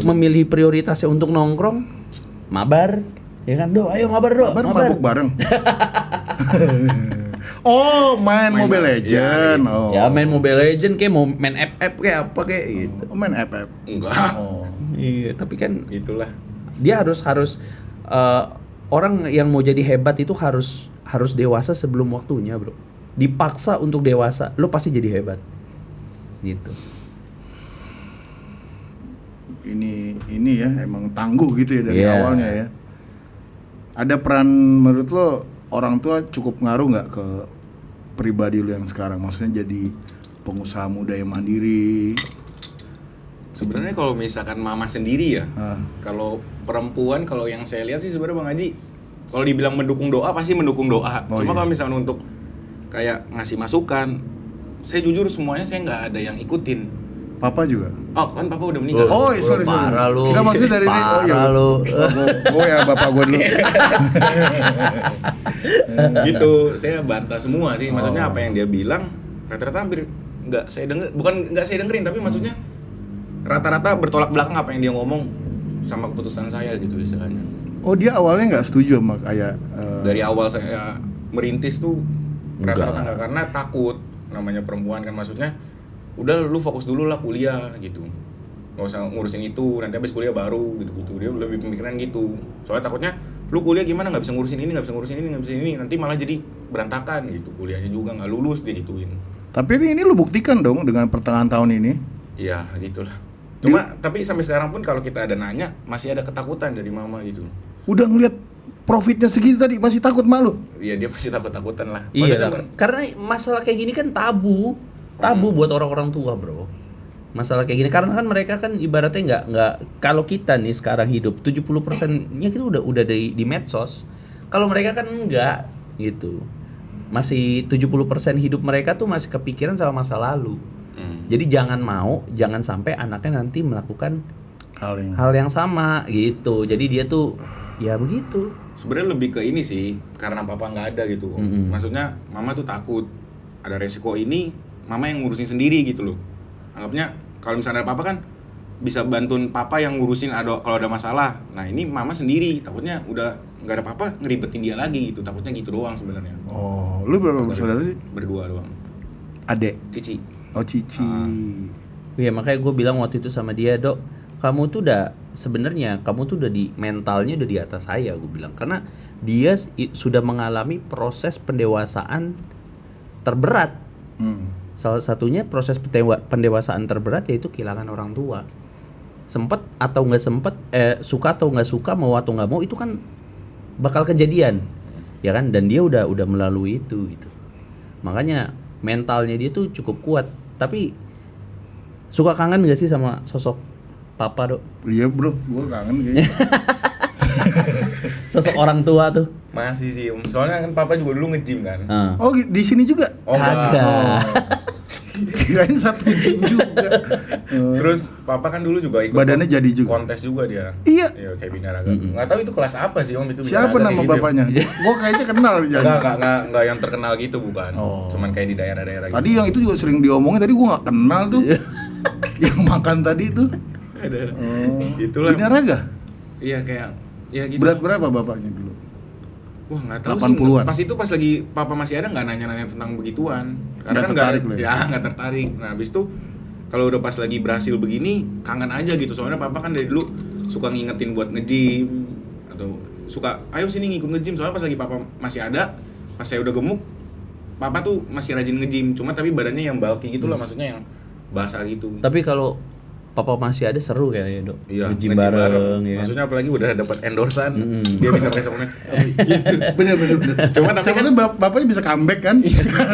memilih prioritasnya untuk nongkrong, mabar, ya kan? Do, ayo mabar, Do. Mabar mabuk bareng. Oh, main Mobile Legend. iya. Oh. Ya main Mobile Legend kayak mau main FF kayak apa kayak gitu. Oh, main FF. Enggak. Oh. Iya, tapi kan Itulah. dia harus orang yang mau jadi hebat itu harus dewasa sebelum waktunya, bro. Dipaksa untuk dewasa, lo pasti jadi hebat. Gitu. Ini ya emang tangguh gitu ya dari Iya. awalnya ya. Ada peran menurut lo orang tua cukup ngaruh nggak ke pribadi lo yang sekarang? Maksudnya jadi pengusaha muda yang mandiri. Sebenarnya kalau misalkan mama sendiri ya, Ah. kalau perempuan kalau yang saya lihat sih sebenarnya Bang Haji, kalau dibilang mendukung doa pasti mendukung doa. Oh, Cuma iya. kalau misalnya untuk kayak ngasih masukan, saya jujur semuanya saya nggak ada yang ikutin. Papa juga. Oh kan papa udah meninggal. Oh, sorry. Parah lu. Kita maksudnya dari ini. Oh, Parah lu. Gue ya bapak gue dulu. Gitu, saya bantah semua sih. Maksudnya Oh. apa yang dia bilang rata-rata hampir nggak saya denger, bukan nggak saya dengerin, tapi maksudnya rata-rata bertolak belakang apa yang dia ngomong sama keputusan saya gitu istilahnya. Oh, dia awalnya nggak setuju sama kayak Dari awal saya merintis tuh Enggak. rata-rata nggak, karena takut, namanya perempuan kan, maksudnya udah lu fokus dulu lah kuliah gitu, nggak usah ngurusin itu, nanti habis kuliah baru gitu-gitu. Dia lebih pemikiran gitu, soalnya takutnya lu kuliah gimana nggak bisa ngurusin ini, nggak bisa ngurusin ini, nggak bisa ini, nanti malah jadi berantakan gitu, kuliahnya juga nggak lulus dia gituin. Tapi ini lu buktikan dong dengan pertengahan tahun ini. Ya gitulah. Cuma tapi sampai sekarang pun kalau kita ada nanya masih ada ketakutan dari mama gitu. Udah ngeliat profitnya segitu tadi masih takut malu. Iya, dia masih takut-takutan lah. Iya, Maksudnya lah. Karena masalah kayak gini kan tabu buat orang-orang tua, bro. Masalah kayak gini karena kan mereka kan ibaratnya nggak kalau kita nih sekarang hidup 70%-nya kita udah di medsos. Kalau mereka kan enggak gitu. Masih 70% hidup mereka tuh masih kepikiran sama masa lalu. Jadi jangan sampai anaknya nanti melakukan hal yang sama gitu. Jadi dia tuh ya begitu. sebenarnya lebih ke ini sih, karena papa nggak ada gitu. Mm-mm. Maksudnya mama tuh takut ada resiko ini, mama yang ngurusin sendiri gitu loh. Anggapnya kalau misalnya ada papa kan, bisa bantuin papa yang ngurusin kalau ada masalah. Nah ini mama sendiri, takutnya udah nggak ada papa ngeribetin dia lagi gitu, takutnya gitu doang sebenarnya. Oh, lu berapa bersaudara sih? Berdua doang. Adek. Cici. Oh, Cici. Iya, makanya gue bilang waktu itu sama dia, Dok, kamu tuh udah sebenarnya kamu tuh udah di mentalnya udah di atas saya, gue bilang, karena dia sudah mengalami proses pendewasaan terberat. Salah satunya proses pendewasaan terberat yaitu kehilangan orang tua. Sempet atau nggak sempet, suka atau nggak suka, mau atau nggak mau, itu kan bakal kejadian, ya kan? Dan dia udah melalui itu gitu. Makanya mentalnya dia tuh cukup kuat. Tapi suka kangen gak sih sama sosok papa, Dok? Iya bro, gua kangen kayaknya. Sosok orang tua tuh. Masih sih, soalnya kan papa juga dulu nge-gym kan. Oh, di sini juga? Oh, enggak. Kagak. Kirain satu gym juga. Terus papa kan dulu juga ikut Badannya jadi juga? kontes juga dia. Iya. Iya, kayak binaraga. Nggak tahu itu kelas apa sih Om itu. Siapa binaraga nama kayak gitu. bapaknya? Gua kayaknya kenal ya. Enggak yang terkenal gitu bukan. Oh. Cuman kayak di daerah-daerah Tadi gitu. yang itu juga sering diomongin, tadi gua nggak kenal tuh. Yang makan tadi tuh. Ada. Oh. Itulah. Binaraga? Iya kayak ya gitu. Berat berapa bapaknya dulu? Wah nggak tahu 80-an. sih. Pas lagi papa masih ada nggak nanya-nanya tentang begituan. Nggak kan tertarik lo ya? Ya nggak tertarik. Nah habis itu kalau udah pas lagi berhasil begini kangen aja gitu. Soalnya papa kan dari dulu suka ngingetin buat nge-gym atau suka ayo sini ngikut nge-gym. Soalnya pas lagi papa masih ada, pas saya udah gemuk, papa tuh masih rajin nge-gym. Cuma tapi badannya yang bulky gitu lah, maksudnya yang basah gitu. Tapi kalau papa masih ada seru kayaknya, Dok. Iya, Nge-gym bareng ya kan? Maksudnya apalagi udah dapat endorsan, dia bisa besoknya gitu. Bener. Cuma tapi Siapa kan tuh bapaknya bisa comeback kan?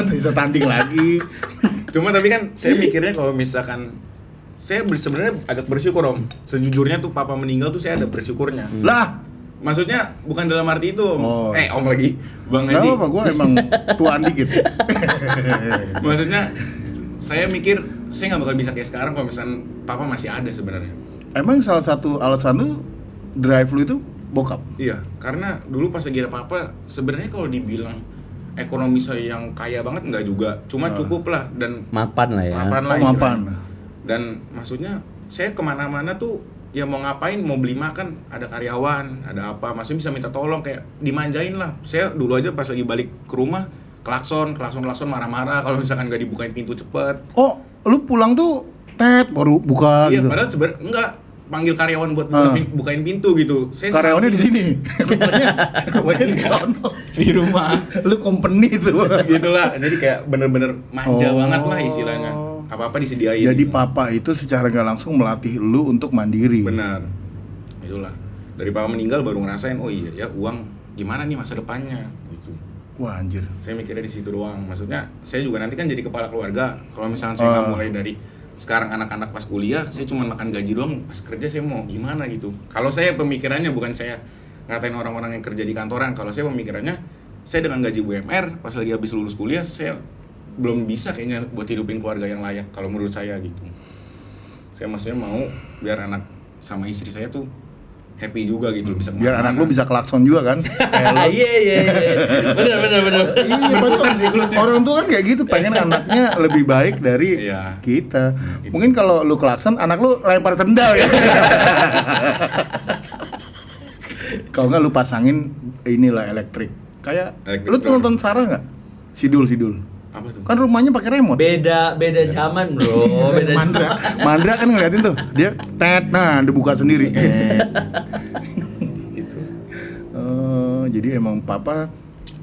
Bisa tanding lagi. Cuma tapi kan saya mikirnya kalau misalkan saya sebenarnya agak bersyukur Om. Sejujurnya tuh papa meninggal tuh saya ada bersyukurnya. Lah, Maksudnya bukan dalam arti itu Om. Oh. Om lagi Bang nggak Haji. apa-apa, gue emang tuan dikit. Maksudnya saya mikir saya nggak bakal bisa kayak sekarang kalau misalkan papa masih ada sebenarnya. Emang salah satu alasan lu drive lu itu bokap? Iya, karena dulu pas lagi ada papa, sebenarnya kalau dibilang ekonomi saya yang kaya banget nggak juga, cuma cukup lah dan Mapan lah ya. mapan lah Oh, istilahnya. mapan. Dan maksudnya saya kemana-mana tuh ya mau ngapain, mau beli makan, ada karyawan, ada apa, maksudnya bisa minta tolong kayak dimanjain lah. Saya dulu aja pas lagi balik ke rumah klakson marah-marah kalau misalkan nggak dibukain pintu cepet. Oh, lu pulang tuh baru buka Iya, gitu. padahal sebenarnya enggak panggil karyawan buat bukain pintu gitu. Saya Karyawannya di senang sini. Rupanya di sono. di rumah. Lu company itu. Gitulah. Jadi kayak bener-bener manja Oh. banget lah istilahnya. Apa-apa disediain. Jadi gitu. papa itu secara nggak langsung melatih lu untuk mandiri. Benar. Itulah. Dari papa meninggal baru ngerasain, oh iya ya uang gimana nih masa depannya gitu. Wah anjir. Saya mikirnya di situ doang. Maksudnya saya juga nanti kan jadi kepala keluarga. Kalau misalnya saya nggak mulai dari sekarang anak-anak pas kuliah, saya cuma makan gaji doang. Pas kerja saya mau gimana gitu. Kalau saya pemikirannya bukan saya ngatain orang-orang yang kerja di kantoran. Kalau saya pemikirannya, saya dengan gaji UMR pas lagi habis lulus kuliah, saya belum bisa kayaknya buat hidupin keluarga yang layak. Kalau menurut saya gitu. Saya maksudnya mau biar anak sama istri saya tuh happy juga gitu, bisa Biar kemana-mana. anak lu bisa klakson juga kan? Iya. Benar. Iya, Berputar siklusnya. orang tua kan kayak gitu, pengen anaknya lebih baik dari Iya. kita. Mungkin kalau lu klakson, anak lu lempar sendal ya. Kalau nggak lu pasangin inilah elektrik. Kayak Elektrik lu tuh door. nonton Sarah nggak? Sidul. Apa tuh? Kan rumahnya pakai remote. Beda zaman, Bro. Beda Mandra, zaman. Mandra kan ngeliatin tuh, dia dibuka sendiri. Gitu. Jadi emang papa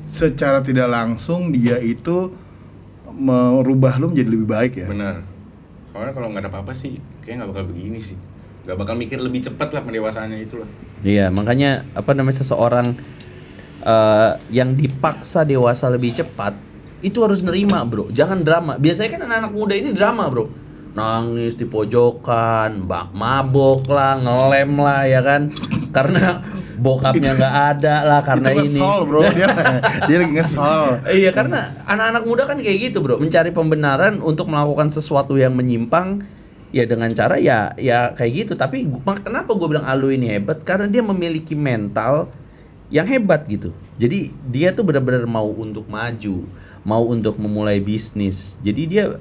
secara tidak langsung dia itu merubah lu menjadi lebih baik ya. Benar. Soalnya kalau nggak ada apa-apa sih, kayaknya nggak bakal begini sih. Nggak bakal mikir lebih cepat lah pendewasaannya itu lah. Iya, makanya seseorang yang dipaksa dewasa lebih cepat itu harus nerima, Bro. Jangan drama. Biasanya kan anak-anak muda ini drama, Bro. Nangis di pojokan, mabok lah, ngelem lah ya kan. Karena bokapnya nggak ada lah, karena itu ini. ngesol bro, dia lagi ngesol. Iya, karena anak-anak muda kan kayak gitu, Bro. Mencari pembenaran untuk melakukan sesuatu yang menyimpang ya dengan cara ya kayak gitu. Tapi kenapa gue bilang Alu ini hebat? Karena dia memiliki mental yang hebat gitu. Jadi dia tuh benar-benar mau untuk maju, mau untuk memulai bisnis. Jadi dia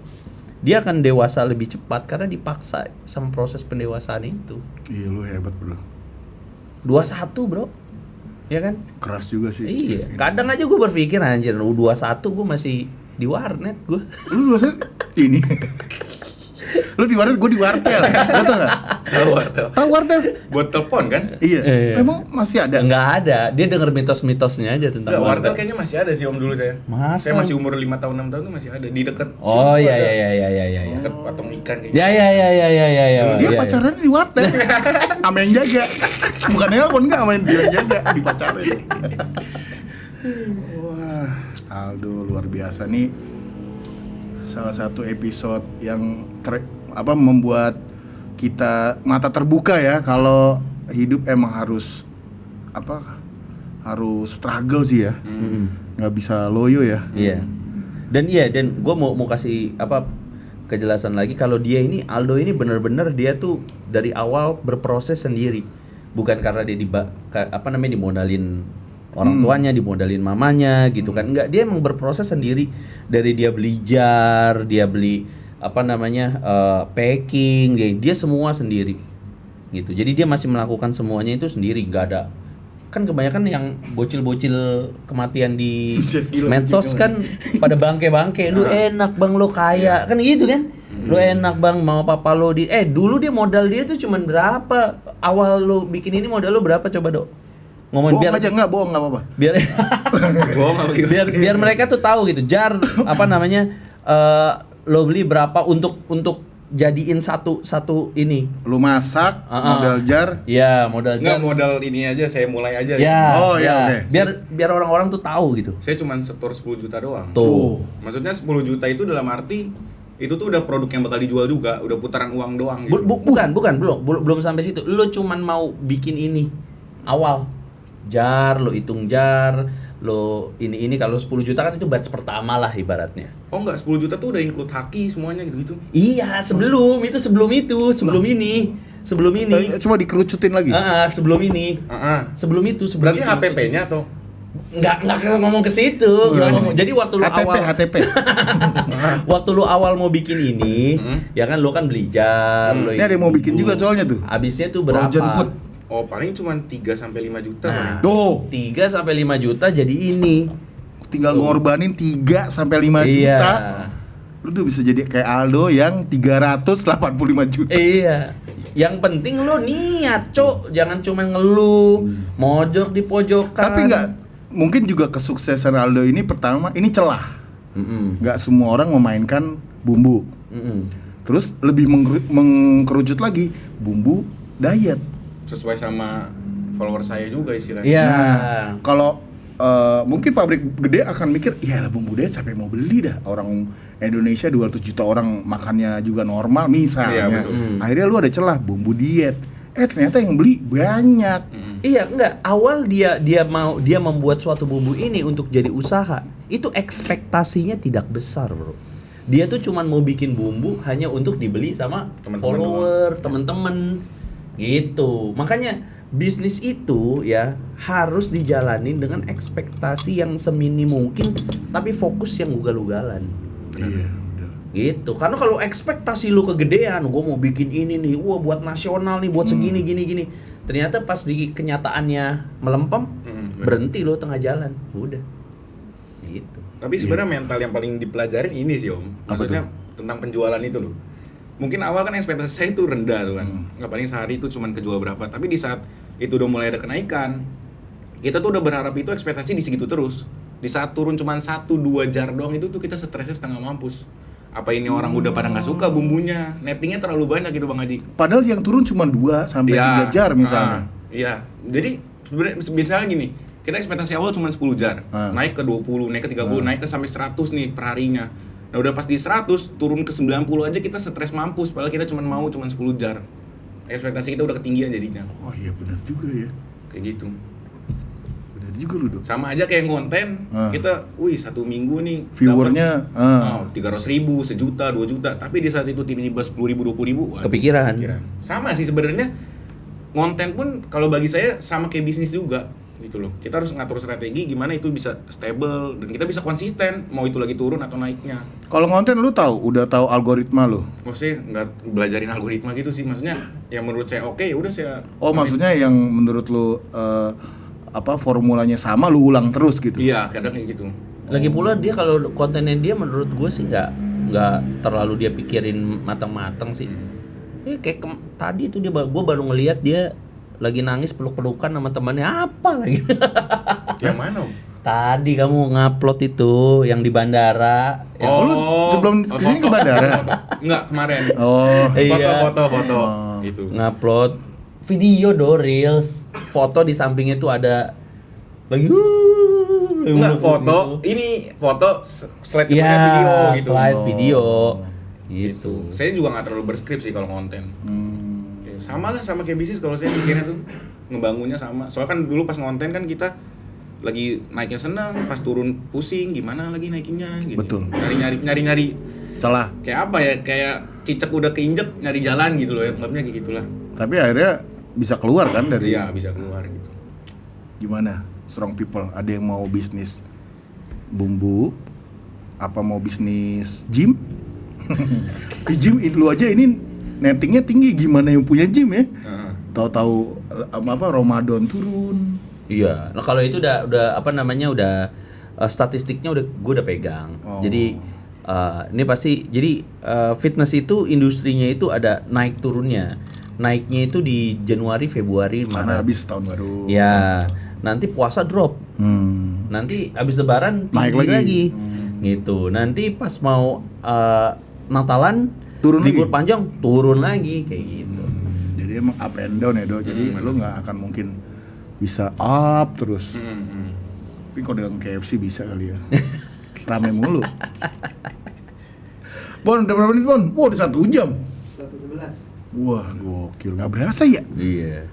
dia akan dewasa lebih cepat karena dipaksa sama proses pendewasaan itu. Iya, lu hebat, Bro. 21 bro, ya kan? Keras juga sih. Iya. Kadang aja gue berpikir anjir, U21 gue masih di warnet gue. Lu 21 ini. Lu di warnet, gue di wartel. Lu tau gak? Tahu wartel. Tahu wartel? Buat telepon kan? Iya. Iya. Emang masih ada? Enggak ada, dia denger mitos-mitosnya aja tentang Enggak, wartel warnet. kayaknya masih ada sih om dulu saya. Masa? Saya masih umur 5 tahun 6 tahun tuh masih ada di dekat. Oh situ iya ada. iya. Dekat patung ikan kayaknya. Ya. Dia Iya, pacaran di wartel. Sama yang jaga. Bukan nelpon enggak, sama yang dia jaga dipacarin. Wah, Aldo luar biasa nih. Salah satu episode yang membuat kita mata terbuka ya kalau hidup emang harus harus struggle sih ya. Nggak bisa loyo ya. Iya. Dan gue mau kasih kejelasan lagi kalau dia ini Aldo ini benar-benar dia tuh dari awal berproses sendiri. Bukan karena dia dimodalin orang tuanya, dimodalin mamanya gitu kan. Enggak, dia emang berproses sendiri dari dia beli jar, dia beli packing, dia semua sendiri. Gitu. Jadi dia masih melakukan semuanya itu sendiri, enggak ada. Kan kebanyakan yang bocil-bocil kematian di Buset, gila, medsos gila. kan pada bangke-bangke, lu enak bang, lu kaya, kan gitu kan? Lu enak bang, mau papa lo dulu dia modal dia tuh cuman berapa? Awal lu bikin ini modal lu berapa coba dok? Ngomong Bohong aja nggak apa-apa. biar Bohong apa gimana? biar mereka tuh tahu gitu, jar lo beli berapa untuk jadiin satu ini. Lu masak, modal jar. Ya modal Enggak, jar. modal ini aja saya mulai aja. Ya, Oh, ya, oke. Biar orang-orang tuh tahu gitu. Saya cuma setor 10 juta doang. Tuh. Maksudnya 10 juta itu dalam arti itu tuh udah produk yang bakal dijual juga, udah putaran uang doang gitu. Bukan, belum sampai situ. Lo cuman mau bikin ini awal. Jar, lo hitung jar, lo ini kalau 10 juta kan itu batch pertama lah ibaratnya. Oh enggak, 10 juta tuh udah include haki semuanya gitu-gitu. Iya, sebelum ini. Cuma dikerucutin lagi. Sebelum ini. Sebelum itu. Berarti HPP-nya atau? Nggak ngomong ke situ. Jadi waktu lu HTP. waktu lu awal mau bikin ini, ya kan lu kan beli jar, lo Ini ada yang mau bikin juga soalnya tuh. Habisnya tuh berapa? Frozen food. Oh, paling cuma 3 sampai 5 juta Nah, paling. Tuh, 3 sampai 5 juta jadi ini. tinggal ngorbanin 3 sampai 5 Iya. juta. Lu tuh bisa jadi kayak Aldo yang 385 juta. Iya. Yang penting lu niat, Cok. Jangan cuma ngeluh, mojok di pojokan. Tapi nggak, mungkin juga kesuksesan Aldo ini pertama ini celah. Nggak semua orang memainkan bumbu. Terus lebih mengkerucut lagi bumbu diet. Sesuai sama follower saya juga istilahnya. Iya. Nah, kalau mungkin pabrik gede akan mikir, iyalah bumbu diet siapa yang mau beli dah, orang Indonesia 200 juta orang makannya juga normal misalnya. Iya, betul. Akhirnya lu ada celah bumbu diet. Ternyata yang beli banyak. Iya, enggak. Awal dia membuat suatu bumbu ini untuk jadi usaha. Itu ekspektasinya tidak besar, Bro. Dia tuh cuman mau bikin bumbu hanya untuk dibeli sama Teman-teman follower, temen-temen. Gitu. Makanya bisnis itu ya harus dijalanin dengan ekspektasi yang semini mungkin, tapi fokus yang ugal-ugalan. Iya, benar. Gitu. Karena kalau ekspektasi lu kegedean, gue mau bikin ini nih, wah buat nasional nih, buat segini gini. Ternyata pas di kenyataannya melempem, berhenti lu tengah jalan. Udah. Gitu. Tapi sebenarnya mental yang paling dipelajarin ini sih Om. Maksudnya tentang penjualan itu loh. Mungkin awal kan ekspektasi saya itu rendah tuh kan. Nggak paling sehari itu cuman kejual berapa. Tapi di saat itu udah mulai ada kenaikan, kita tuh udah berharap itu ekspektasi di segitu terus. Di saat turun cuman 1-2 jar doang itu tuh kita stresnya setengah mampus. Apa ini orang udah pada nggak suka bumbunya? Nettingnya terlalu banyak gitu Bang Haji. Padahal yang turun cuma 2 sampai 3 jar misalnya. Iya. Jadi sebenarnya misalnya gini, kita ekspektasi awal cuma 10 jar, naik ke 20, naik ke 30, naik ke sampai 100 nih per harinya. Nah udah pas di 100, turun ke 90 aja kita stres mampus, padahal kita cuma mau 10 jar. Ekspektasi kita udah ketinggian jadinya. Oh iya benar juga ya. Kayak gitu. Benar juga lu, Dok. Sama aja kayak konten, kita, satu minggu nih Viewernya 300.000, sejuta, 2 juta. Tapi di saat itu tiba-tiba 10.000, 20.000, Kepikiran. Sama sih sebenarnya. Konten pun kalau bagi saya sama kayak bisnis juga. gitu loh. Kita harus ngatur strategi gimana itu bisa stable dan kita bisa konsisten mau itu lagi turun atau naiknya. Kalau konten lu udah tahu algoritma lu. Maksudnya nggak belajarin algoritma gitu sih, maksudnya yang menurut saya oke ya udah saya. Oh, maksudnya yang menurut lu formulanya sama lu ulang terus gitu. Iya, kadang kayak gitu. Lagi pula dia kalau kontennya dia menurut gue sih nggak terlalu dia pikirin matang-matang sih. Kayak tadi itu gue baru ngelihat dia lagi nangis peluk-pelukan sama temannya apa lagi. Yang mana? Tadi kamu ngupload itu yang di bandara. Lu sebelum kesini ke bandara? Enggak, kemarin. Oh, Iya. Foto. Gitu. Ngupload video reels. Foto di sampingnya tuh ada lagi Enggak, foto. Ini foto slide Iya, video gitu. slide video. Gitu. Saya juga nggak terlalu berskrip sih kalau konten. Ya, sama lah sama kayak bisnis kalau saya mikirnya tuh ngebangunnya sama. Soalnya kan dulu pas ngonten kan kita lagi naiknya senang, pas turun pusing, gimana lagi naikinnya gitu. Betul. Nyari salah. kayak apa ya? Kayak cicak udah keinjek nyari jalan gitu loh ya. Nganggapnya kayak gitulah. Tapi akhirnya bisa keluar kan dari. Iya, bisa keluar gitu. Gimana? Strong people, ada yang mau bisnis bumbu, apa mau bisnis gym? Gym lu aja ini nettingnya tinggi, gimana yang punya gym ya? Tahu-tahu Ramadan turun. Iya. Nah, kalau itu udah statistiknya gue udah pegang. Oh. Jadi ini pasti fitness itu industrinya itu ada naik turunnya. Naiknya itu di Januari, Februari, Karena Maret. habis tahun baru. Ya. Nanti puasa drop. Nanti habis lebaran Naik tinggi lagi. Gitu. Nanti pas mau Natalan Turun libur lagi? panjang turun lagi kayak gitu. Jadi emang up and down ya, Do. Jadi lu nggak akan mungkin bisa up terus. Tapi kalau dengan KFC bisa kali ya. Rame mulu. Bon, udah berapa menit, Bon? Wah, udah 1 jam. 1:11. Wah, gokil. Nggak berasa ya? Iya.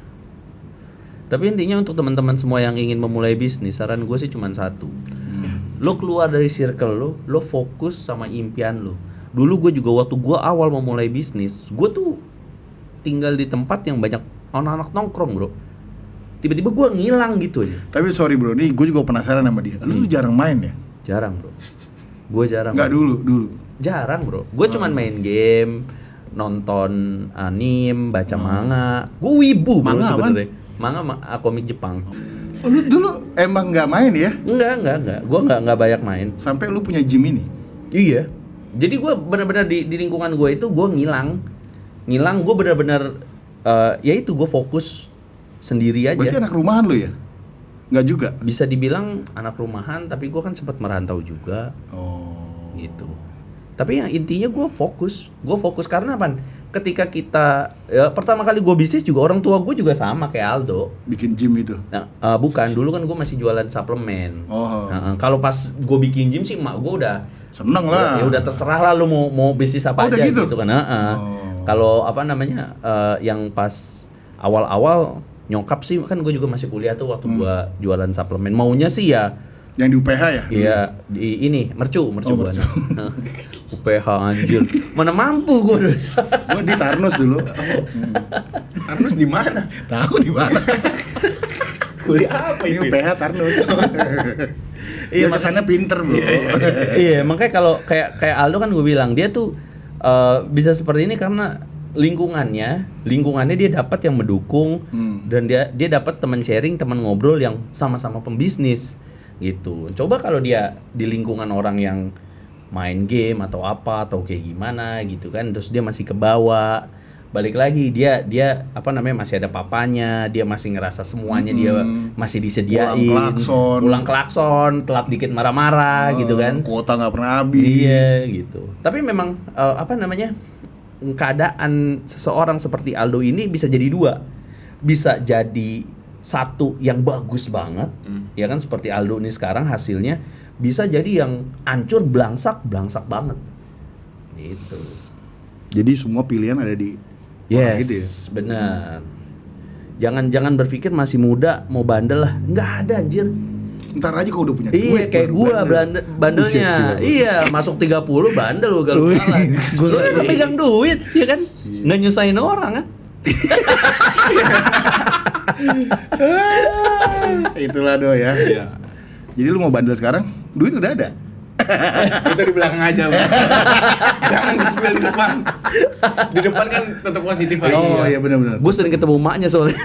Tapi intinya untuk teman-teman semua yang ingin memulai bisnis, saran gue sih cuma satu. Lo keluar dari circle lo fokus sama impian lo. Dulu gue juga waktu gue awal memulai bisnis, gue tuh tinggal di tempat yang banyak anak-anak nongkrong, bro. Tiba-tiba gue ngilang gitu aja. Tapi sorry bro, nih gue juga penasaran sama dia. Lu tuh jarang main ya? Jarang, bro. Gue jarang. Nggak dulu. Jarang, bro. Gue cuman main game, nonton anime, baca manga. Gue wibu, bro, Manga apaan? sebenarnya. Komik Jepang. Oh, lu dulu emang nggak main ya? Enggak. Gue nggak banyak main. Sampai lu punya gym ini? Iya. Jadi gue benar-benar di lingkungan gue itu gue ngilang. Gue benar-benar ya itu gue fokus sendiri aja. Berarti anak rumahan lu ya? Nggak juga? Bisa dibilang anak rumahan, tapi gue kan sempat merantau juga. Oh. Gitu. Tapi yang intinya gue fokus karena apa? Ketika kita pertama kali gue bisnis juga orang tua gue juga sama kayak Aldo. Bikin gym itu? Nah, bukan, dulu kan gue masih jualan suplemen. Oh. Kalau pas gue bikin gym sih emak gue udah Seneng lah. ya udah terserah lah lu mau bisnis apa Oh, udah aja gitu? kan. Oh. Kalau yang pas awal-awal nyokap sih kan gue juga masih kuliah tuh waktu gue jualan suplemen. Maunya sih ya Yang di UPH ya? iya di ini mercu Oh, bukan. mercu. UPH anjir. Mana mampu gue dulu. Gue di Tarnus dulu. Tarnus di mana? Tahu di mana? Kuliah apa Ini itu? UPH Tarnus. Iya, Iya, kesannya pinter bro. Iya, makanya kalau kayak Aldo kan gue bilang dia tuh bisa seperti ini karena lingkungannya dia dapat yang mendukung dan dia dapat teman sharing, teman ngobrol yang sama-sama pembisnis gitu. Coba kalau dia di lingkungan orang yang main game atau apa atau kayak gimana gitu kan, terus dia masih kebawa, balik lagi dia masih ada papanya, dia masih ngerasa semuanya dia masih disediain, pulang klakson, telat dikit marah-marah gitu kan, kuota nggak pernah habis. iya gitu. Tapi memang keadaan seseorang seperti Aldo ini bisa jadi dua, bisa jadi satu yang bagus banget, ya kan, seperti Aldo ini sekarang hasilnya, bisa jadi yang hancur belangsak banget gitu. Jadi semua pilihan ada di orang gitu ya? Yes, benar. Jangan berpikir masih muda mau bandel lah, nggak ada anjir. Ntar aja kalau udah punya duit. Iya, kayak baru gua bandel. bandelnya. Buset, Iya, masuk 30 bandel lu galau-galau. Gua kan pegang duit, ya kan? Nggak nyusahin orang kan? Itulah Do ya. Iya. Jadi lu mau bandel sekarang, duit udah ada. Itu di belakang aja, Bang. Jangan di-spill di depan. Di depan kan tetap positif aja. Oh iya benar-benar. Gue sering ketemu emaknya soalnya.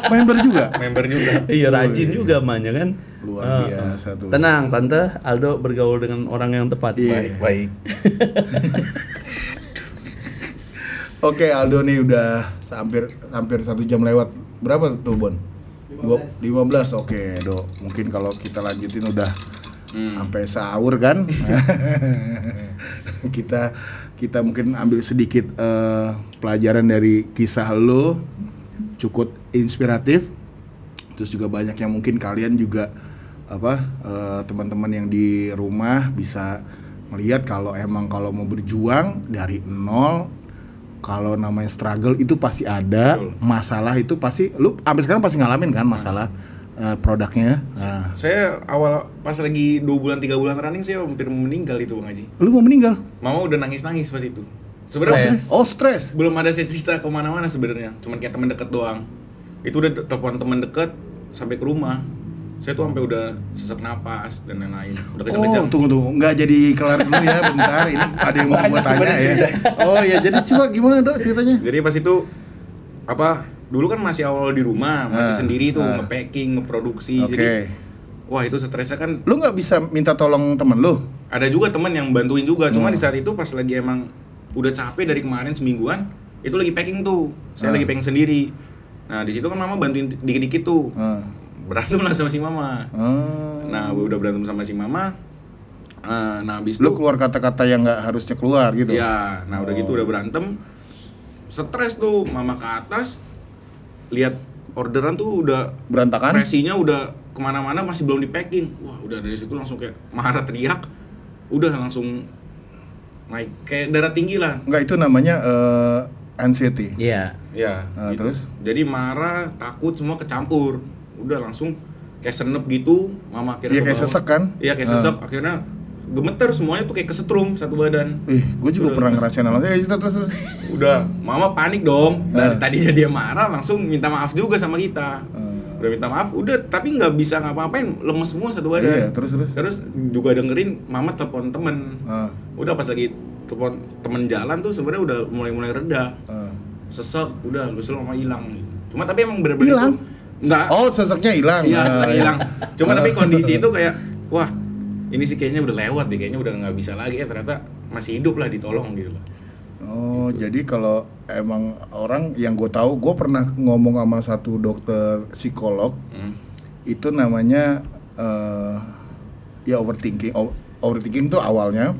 Member juga. Member juga. Iya rajin juga emaknya kan. Luar biasa tuh. Tenang tante, Aldo bergaul dengan orang yang tepat. Iya. Baik. Oke Aldo nih udah hampir 1 jam lewat. Berapa tuh Bon? 15. Oke Do. Mungkin kalau kita lanjutin udah sampai sahur kan. kita mungkin ambil sedikit pelajaran dari kisah lo, cukup inspiratif. Terus juga banyak yang mungkin kalian juga teman-teman yang di rumah bisa melihat kalau mau berjuang dari nol, kalau namanya struggle itu pasti ada. Betul. Masalah itu pasti lu sampai sekarang pasti ngalamin kan masalah produknya. Nah. Saya awal pas lagi 2 bulan 3 bulan running saya hampir mau meninggal itu, Bang Haji. Lu mau meninggal? Mama udah nangis-nangis pas itu. Sebenarnya Stres. belum ada saya cerita kemana-mana sebenarnya, cuman kayak teman dekat doang. Itu udah telepon teman dekat sampai ke rumah. Saya tuh sampai udah sesak napas dan lain-lain. Udah kejang-kejang. Tunggu. Nggak jadi kelar dulu ya, bentar. Ini ada yang mau gua tanya ya. Oh ya, jadi coba gimana Dok ceritanya? Jadi pas itu dulu kan masih awal di rumah, masih sendiri tuh nge-packing, ngeproduksi. Oke. Jadi wah, itu stresnya kan. Lu nggak bisa minta tolong temen lu? Ada juga teman yang bantuin juga, cuma di saat itu pas lagi emang udah capek dari kemarin semingguan, itu lagi packing tuh. Saya lagi packing sendiri. Nah, di situ kan mama bantuin dikit-dikit tuh. Berantem lah sama si mama. Nah, udah berantem sama si mama. Nah, habis Lu itu keluar kata-kata yang nggak harusnya keluar gitu. ya, nah udah gitu udah berantem. Stres tuh, mama ke atas. Lihat orderan tuh udah Berantakan? presinya udah kemana-mana masih belum di packing. Wah, udah dari situ langsung kayak marah teriak. Udah langsung naik kayak darah tinggi lah. Enggak, itu namanya anxiety. Iya. Ya, gitu. Terus? Jadi marah, takut semua kecampur. Udah langsung kayak senep gitu, mama akhirnya Iya ke kayak bawah. sesek kan? Iya kayak sesek, akhirnya gemeter semuanya tuh kayak kesetrum satu badan. Gue juga Udah, pernah Mas. ngerasain hal itu. Terus. Udah, mama panik dong. Dari tadinya dia marah langsung minta maaf juga sama kita. Udah minta maaf, udah tapi nggak bisa ngapa-ngapain, lemes semua satu badan. Iya, terus. Terus juga dengerin mama telepon temen. Udah pas lagi telepon temen jalan tuh sebenarnya udah mulai reda. Sesek, udah lu mama hilang gitu. Cuma tapi emang bener-bener Hilang? itu enggak. Oh, seseknya hilang. Iya, sesak hilang. Cuma tapi kondisi itu kayak wah, ini sih kayaknya udah lewat deh, kayaknya udah nggak bisa lagi. Ternyata masih hidup lah, ditolong gitu loh. Oh, jadi kalau emang orang yang gue tahu, gue pernah ngomong sama satu dokter psikolog, itu namanya ya overthinking. Overthinking tuh awalnya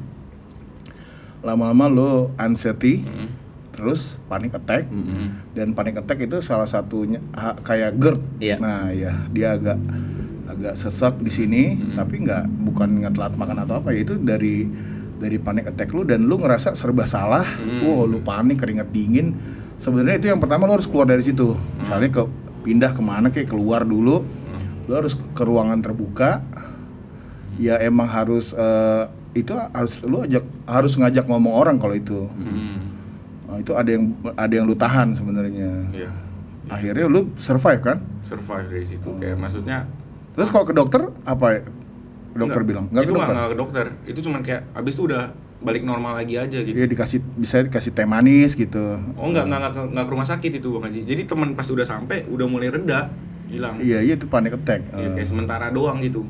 lama-lama lo anxiety, terus panic attack, dan panic attack itu salah satunya kayak GERD. Iya. Nah, ya dia agak sesak di sini, tapi bukan nggak telat makan atau apa, ya itu dari panic attack lu dan lu ngerasa serba salah. Lu panik, keringat dingin. Sebenarnya itu yang pertama lu harus keluar dari situ. Misalnya pindah kemana, kayak keluar dulu. Lu harus ke ruangan terbuka. Ya emang harus itu harus ngajak ngomong orang kalau itu. Nah, itu ada yang lu tahan sebenarnya. Iya. Akhirnya lu survive kan? Survive dari situ kayak maksudnya. Terus kalau ke dokter apa? Dokter bilang Itu ke dokter. nggak ke dokter. Itu cuman kayak abis itu udah balik normal lagi aja gitu. Iya, bisa dikasih teh manis gitu. Oh nggak ke rumah sakit itu Bang Haji. Jadi teman pas udah sampai udah mulai reda, hilang. Iya itu panic attack. Iya, kayak sementara doang gitu.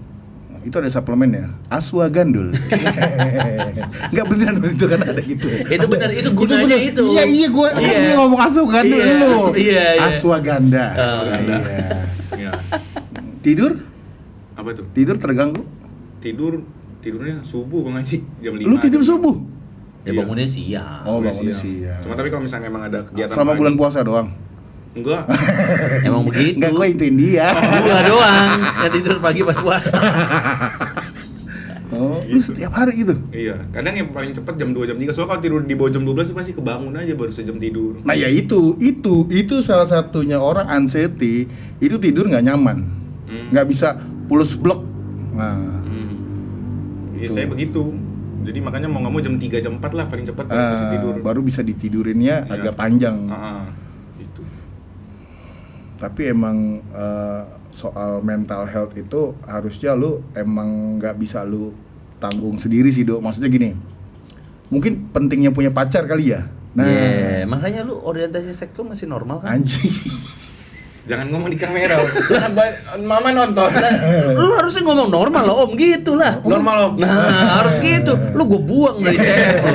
Itu ada suplemen ya, Ashwagandul. Enggak beneran itu kan ada gitu. Itu benar, itu gunanya bener. itu. Iya gua Iya. ngomong Ashwagandul Iya, lu. iya. Ashwagandha. Ashwagandha. Iya. Iya. Tidur? Apa tuh? Tidur terganggu? Tidurnya subuh Bang Haji, jam 5. Lu tidur subuh? Ya bangunnya siang. Oh, Bangunnya bangunnya siang. siang. Cuma tapi kalau misalnya emang ada kegiatan Selama pagi- bulan puasa doang? Enggak. Emang begitu. Enggak, gua intuin dia. Gua doang yang tidur pagi pas puasa. Oh, lu setiap hari gitu? Iya, kadang yang paling cepat jam 2 jam 3. Soalnya kalau tidur di bawah jam 12 itu pasti kebangun aja baru sejam tidur. Nah ya itu salah satunya orang anxiety, itu tidur nggak nyaman, nggak bisa pulse block. Nah, Iya, Itu. saya begitu. Jadi makanya mau nggak mau jam 3 jam 4 lah paling cepat baru bisa tidur. baru bisa ditidurinnya Iya. agak panjang. Gitu. Tapi emang soal mental health itu harusnya lu emang nggak bisa lu tanggung sendiri sih, Dok. Maksudnya gini, mungkin pentingnya punya pacar kali ya. Nah, makanya lu orientasi seks lu masih normal kan? anjing. Jangan ngomong di kamera. Jangan mama nonton. Lu harusnya ngomong normal lah Om, gitu lah. Normal, Om. Nah, harus gitu. Lu gue buang dari chat lu.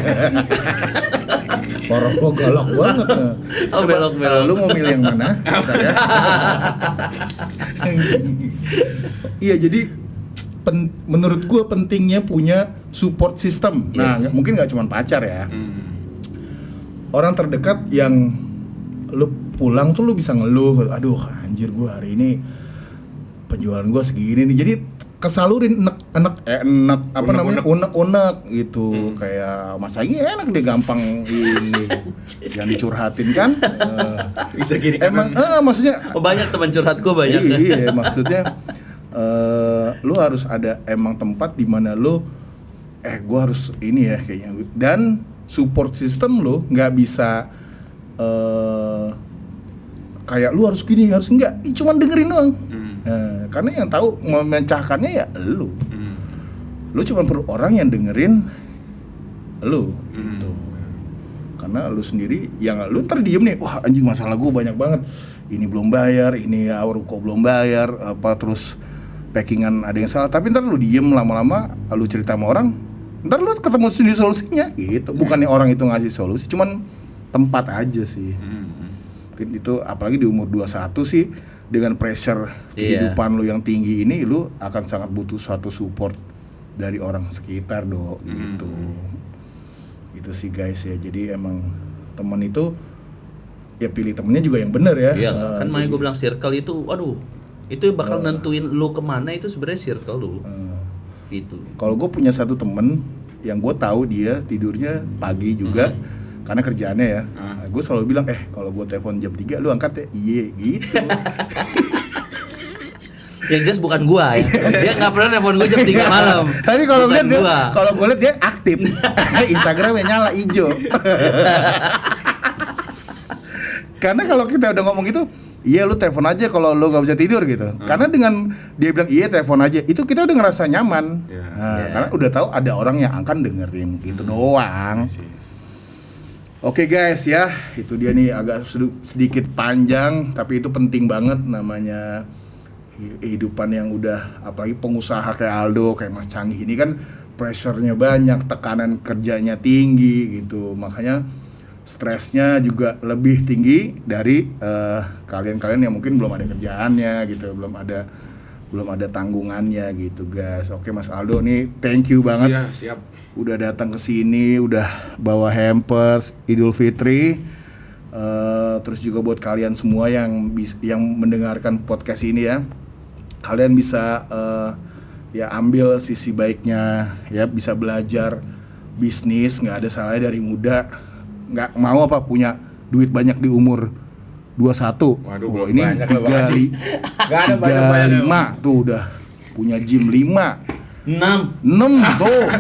Orang lo galak banget. Oh, belok-belok. Lu mau milih yang mana? Bentar ya. Iya, jadi menurut gua pentingnya punya support system. Nah, mungkin nggak cuma pacar ya. Orang terdekat yang lu pulang tuh lu bisa ngeluh, aduh anjir gua hari ini penjualan gua segini nih. Jadi kesalurin unek gitu. Kayak Mas Agi enak deh, gampang ini yang dicurhatin kan. Bisa gini Emang maksudnya banyak teman curhat gua banyak. iya, maksudnya lu harus ada emang tempat di mana lu gua harus ini ya kayaknya, dan support system lu nggak bisa kayak lu harus gini harus enggak, cuman dengerin doang. Karena yang tahu memecahkannya ya lu cuman perlu orang yang dengerin lu gitu. Karena lu sendiri yang lu ntar diem nih, wah anjing masalah gue banyak banget, ini belum bayar, ini ruko belum bayar, apa terus packingan ada yang salah, tapi ntar lu diem lama-lama, lu cerita sama orang, ntar lu ketemu sendiri solusinya gitu. Bukannya orang itu ngasih solusi, cuman tempat aja sih. Mungkin itu apalagi di umur 21 sih, dengan pressure kehidupan lu yang tinggi ini, lu akan sangat butuh suatu support dari orang sekitar, Dok, gitu. Itu sih guys ya. Jadi emang temen itu ya pilih temennya juga yang bener ya. Iya, kan makanya gue bilang circle itu, waduh, itu bakal nentuin lu kemana, itu sebenarnya circle lu. Gitu. Kalau gue punya satu temen yang gue tahu dia tidurnya pagi juga, karena kerjaannya ya. Gue selalu bilang, kalau gue telepon jam 3 lu angkat ya? Iya gitu. Yang jelas bukan gua ya. Dia nggak pernah nelfon gua jam 3 malam. Tapi kalau Bukan gue gua. kalau gue lihat dia aktif. Instagramnya nyala hijau. Karena kalau kita udah ngomong gitu, iya lu telepon aja kalau lu nggak bisa tidur gitu. Karena dengan dia bilang iya telepon aja, itu kita udah ngerasa nyaman. Karena udah tahu ada orang yang akan dengerin gitu doang. Oke guys ya, itu dia nih, agak sedikit panjang tapi itu penting banget. Namanya kehidupan yang udah, apalagi pengusaha kayak Aldo, kayak Mas Canggih ini kan pressure-nya banyak, tekanan kerjanya tinggi gitu. Makanya stresnya juga lebih tinggi dari kalian-kalian yang mungkin belum ada kerjaannya gitu, belum ada tanggungannya gitu guys. Oke Mas Aldo nih, thank you banget. Iya, siap. Udah datang ke sini, udah bawa hampers Idul Fitri. Terus juga buat kalian semua yang mendengarkan podcast ini ya, kalian bisa ya ambil sisi baiknya ya, bisa belajar bisnis, nggak ada salahnya dari muda. Nggak mau punya duit banyak di umur 21. Waduh, ini banyak loh, Bang Haji. Nggak ada banyak-banyak. 35 tuh udah punya gym 5. 6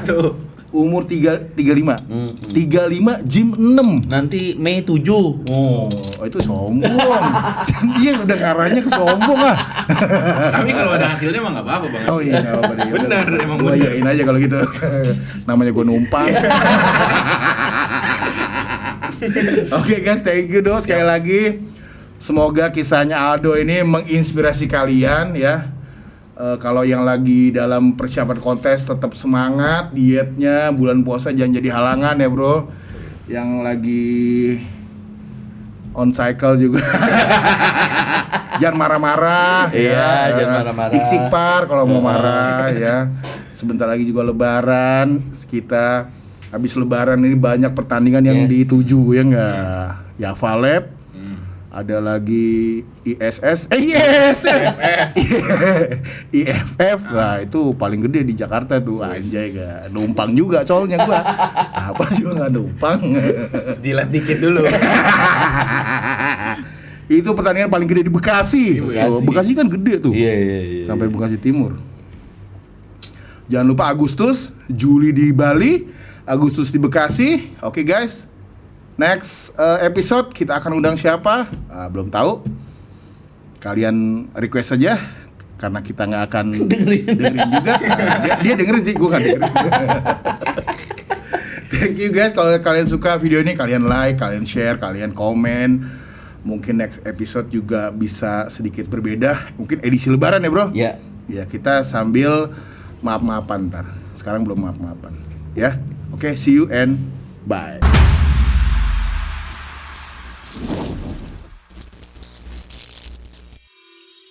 tuh. Umur 35 gym 6. Nanti Mei 7. Oh, itu sombong. Dia udah ngarahnya ke sombong ah. Tapi kalau ada hasilnya mah nggak apa-apa, Bang. Oh iya, nggak apa-apa deh. Benar, emang gua benar. yakin aja kalau gitu. Namanya gua numpang. Oke guys, thank you Do sekali lagi. Semoga kisahnya Aldo ini menginspirasi kalian ya. Kalau yang lagi dalam persiapan kontes tetap semangat, dietnya bulan puasa jangan jadi halangan ya bro. Yang lagi on cycle juga jangan marah-marah. Iya, jangan marah-marah. Istighfar kalau mau marah ya. Sebentar lagi juga Lebaran, kita habis Lebaran ini banyak pertandingan yang dituju ya enggak? Java Lab. Ada lagi ISS, IFF, wah itu paling gede di Jakarta tuh, anjay gak, numpang juga soalnya gua, apa sih lo nggak numpang? Jilat dikit dulu. Itu pertandingan paling gede di Bekasi. Bekasi kan gede tuh, sampai Bekasi Timur. Jangan lupa Agustus, Juli di Bali, Agustus di Bekasi. Oke guys. Next episode kita akan undang siapa? Belum tahu. kalian request saja karena kita nggak akan dengerin juga. Dia dengerin sih, gue nggak dengerin. Thank you guys, kalau kalian suka video ini kalian like, kalian share, kalian komen. Mungkin next episode juga bisa sedikit berbeda, mungkin edisi lebaran ya bro. Ya. Ya kita sambil maaf-maafan ntar. Sekarang belum maaf-maafan ya. Oke, see you and bye.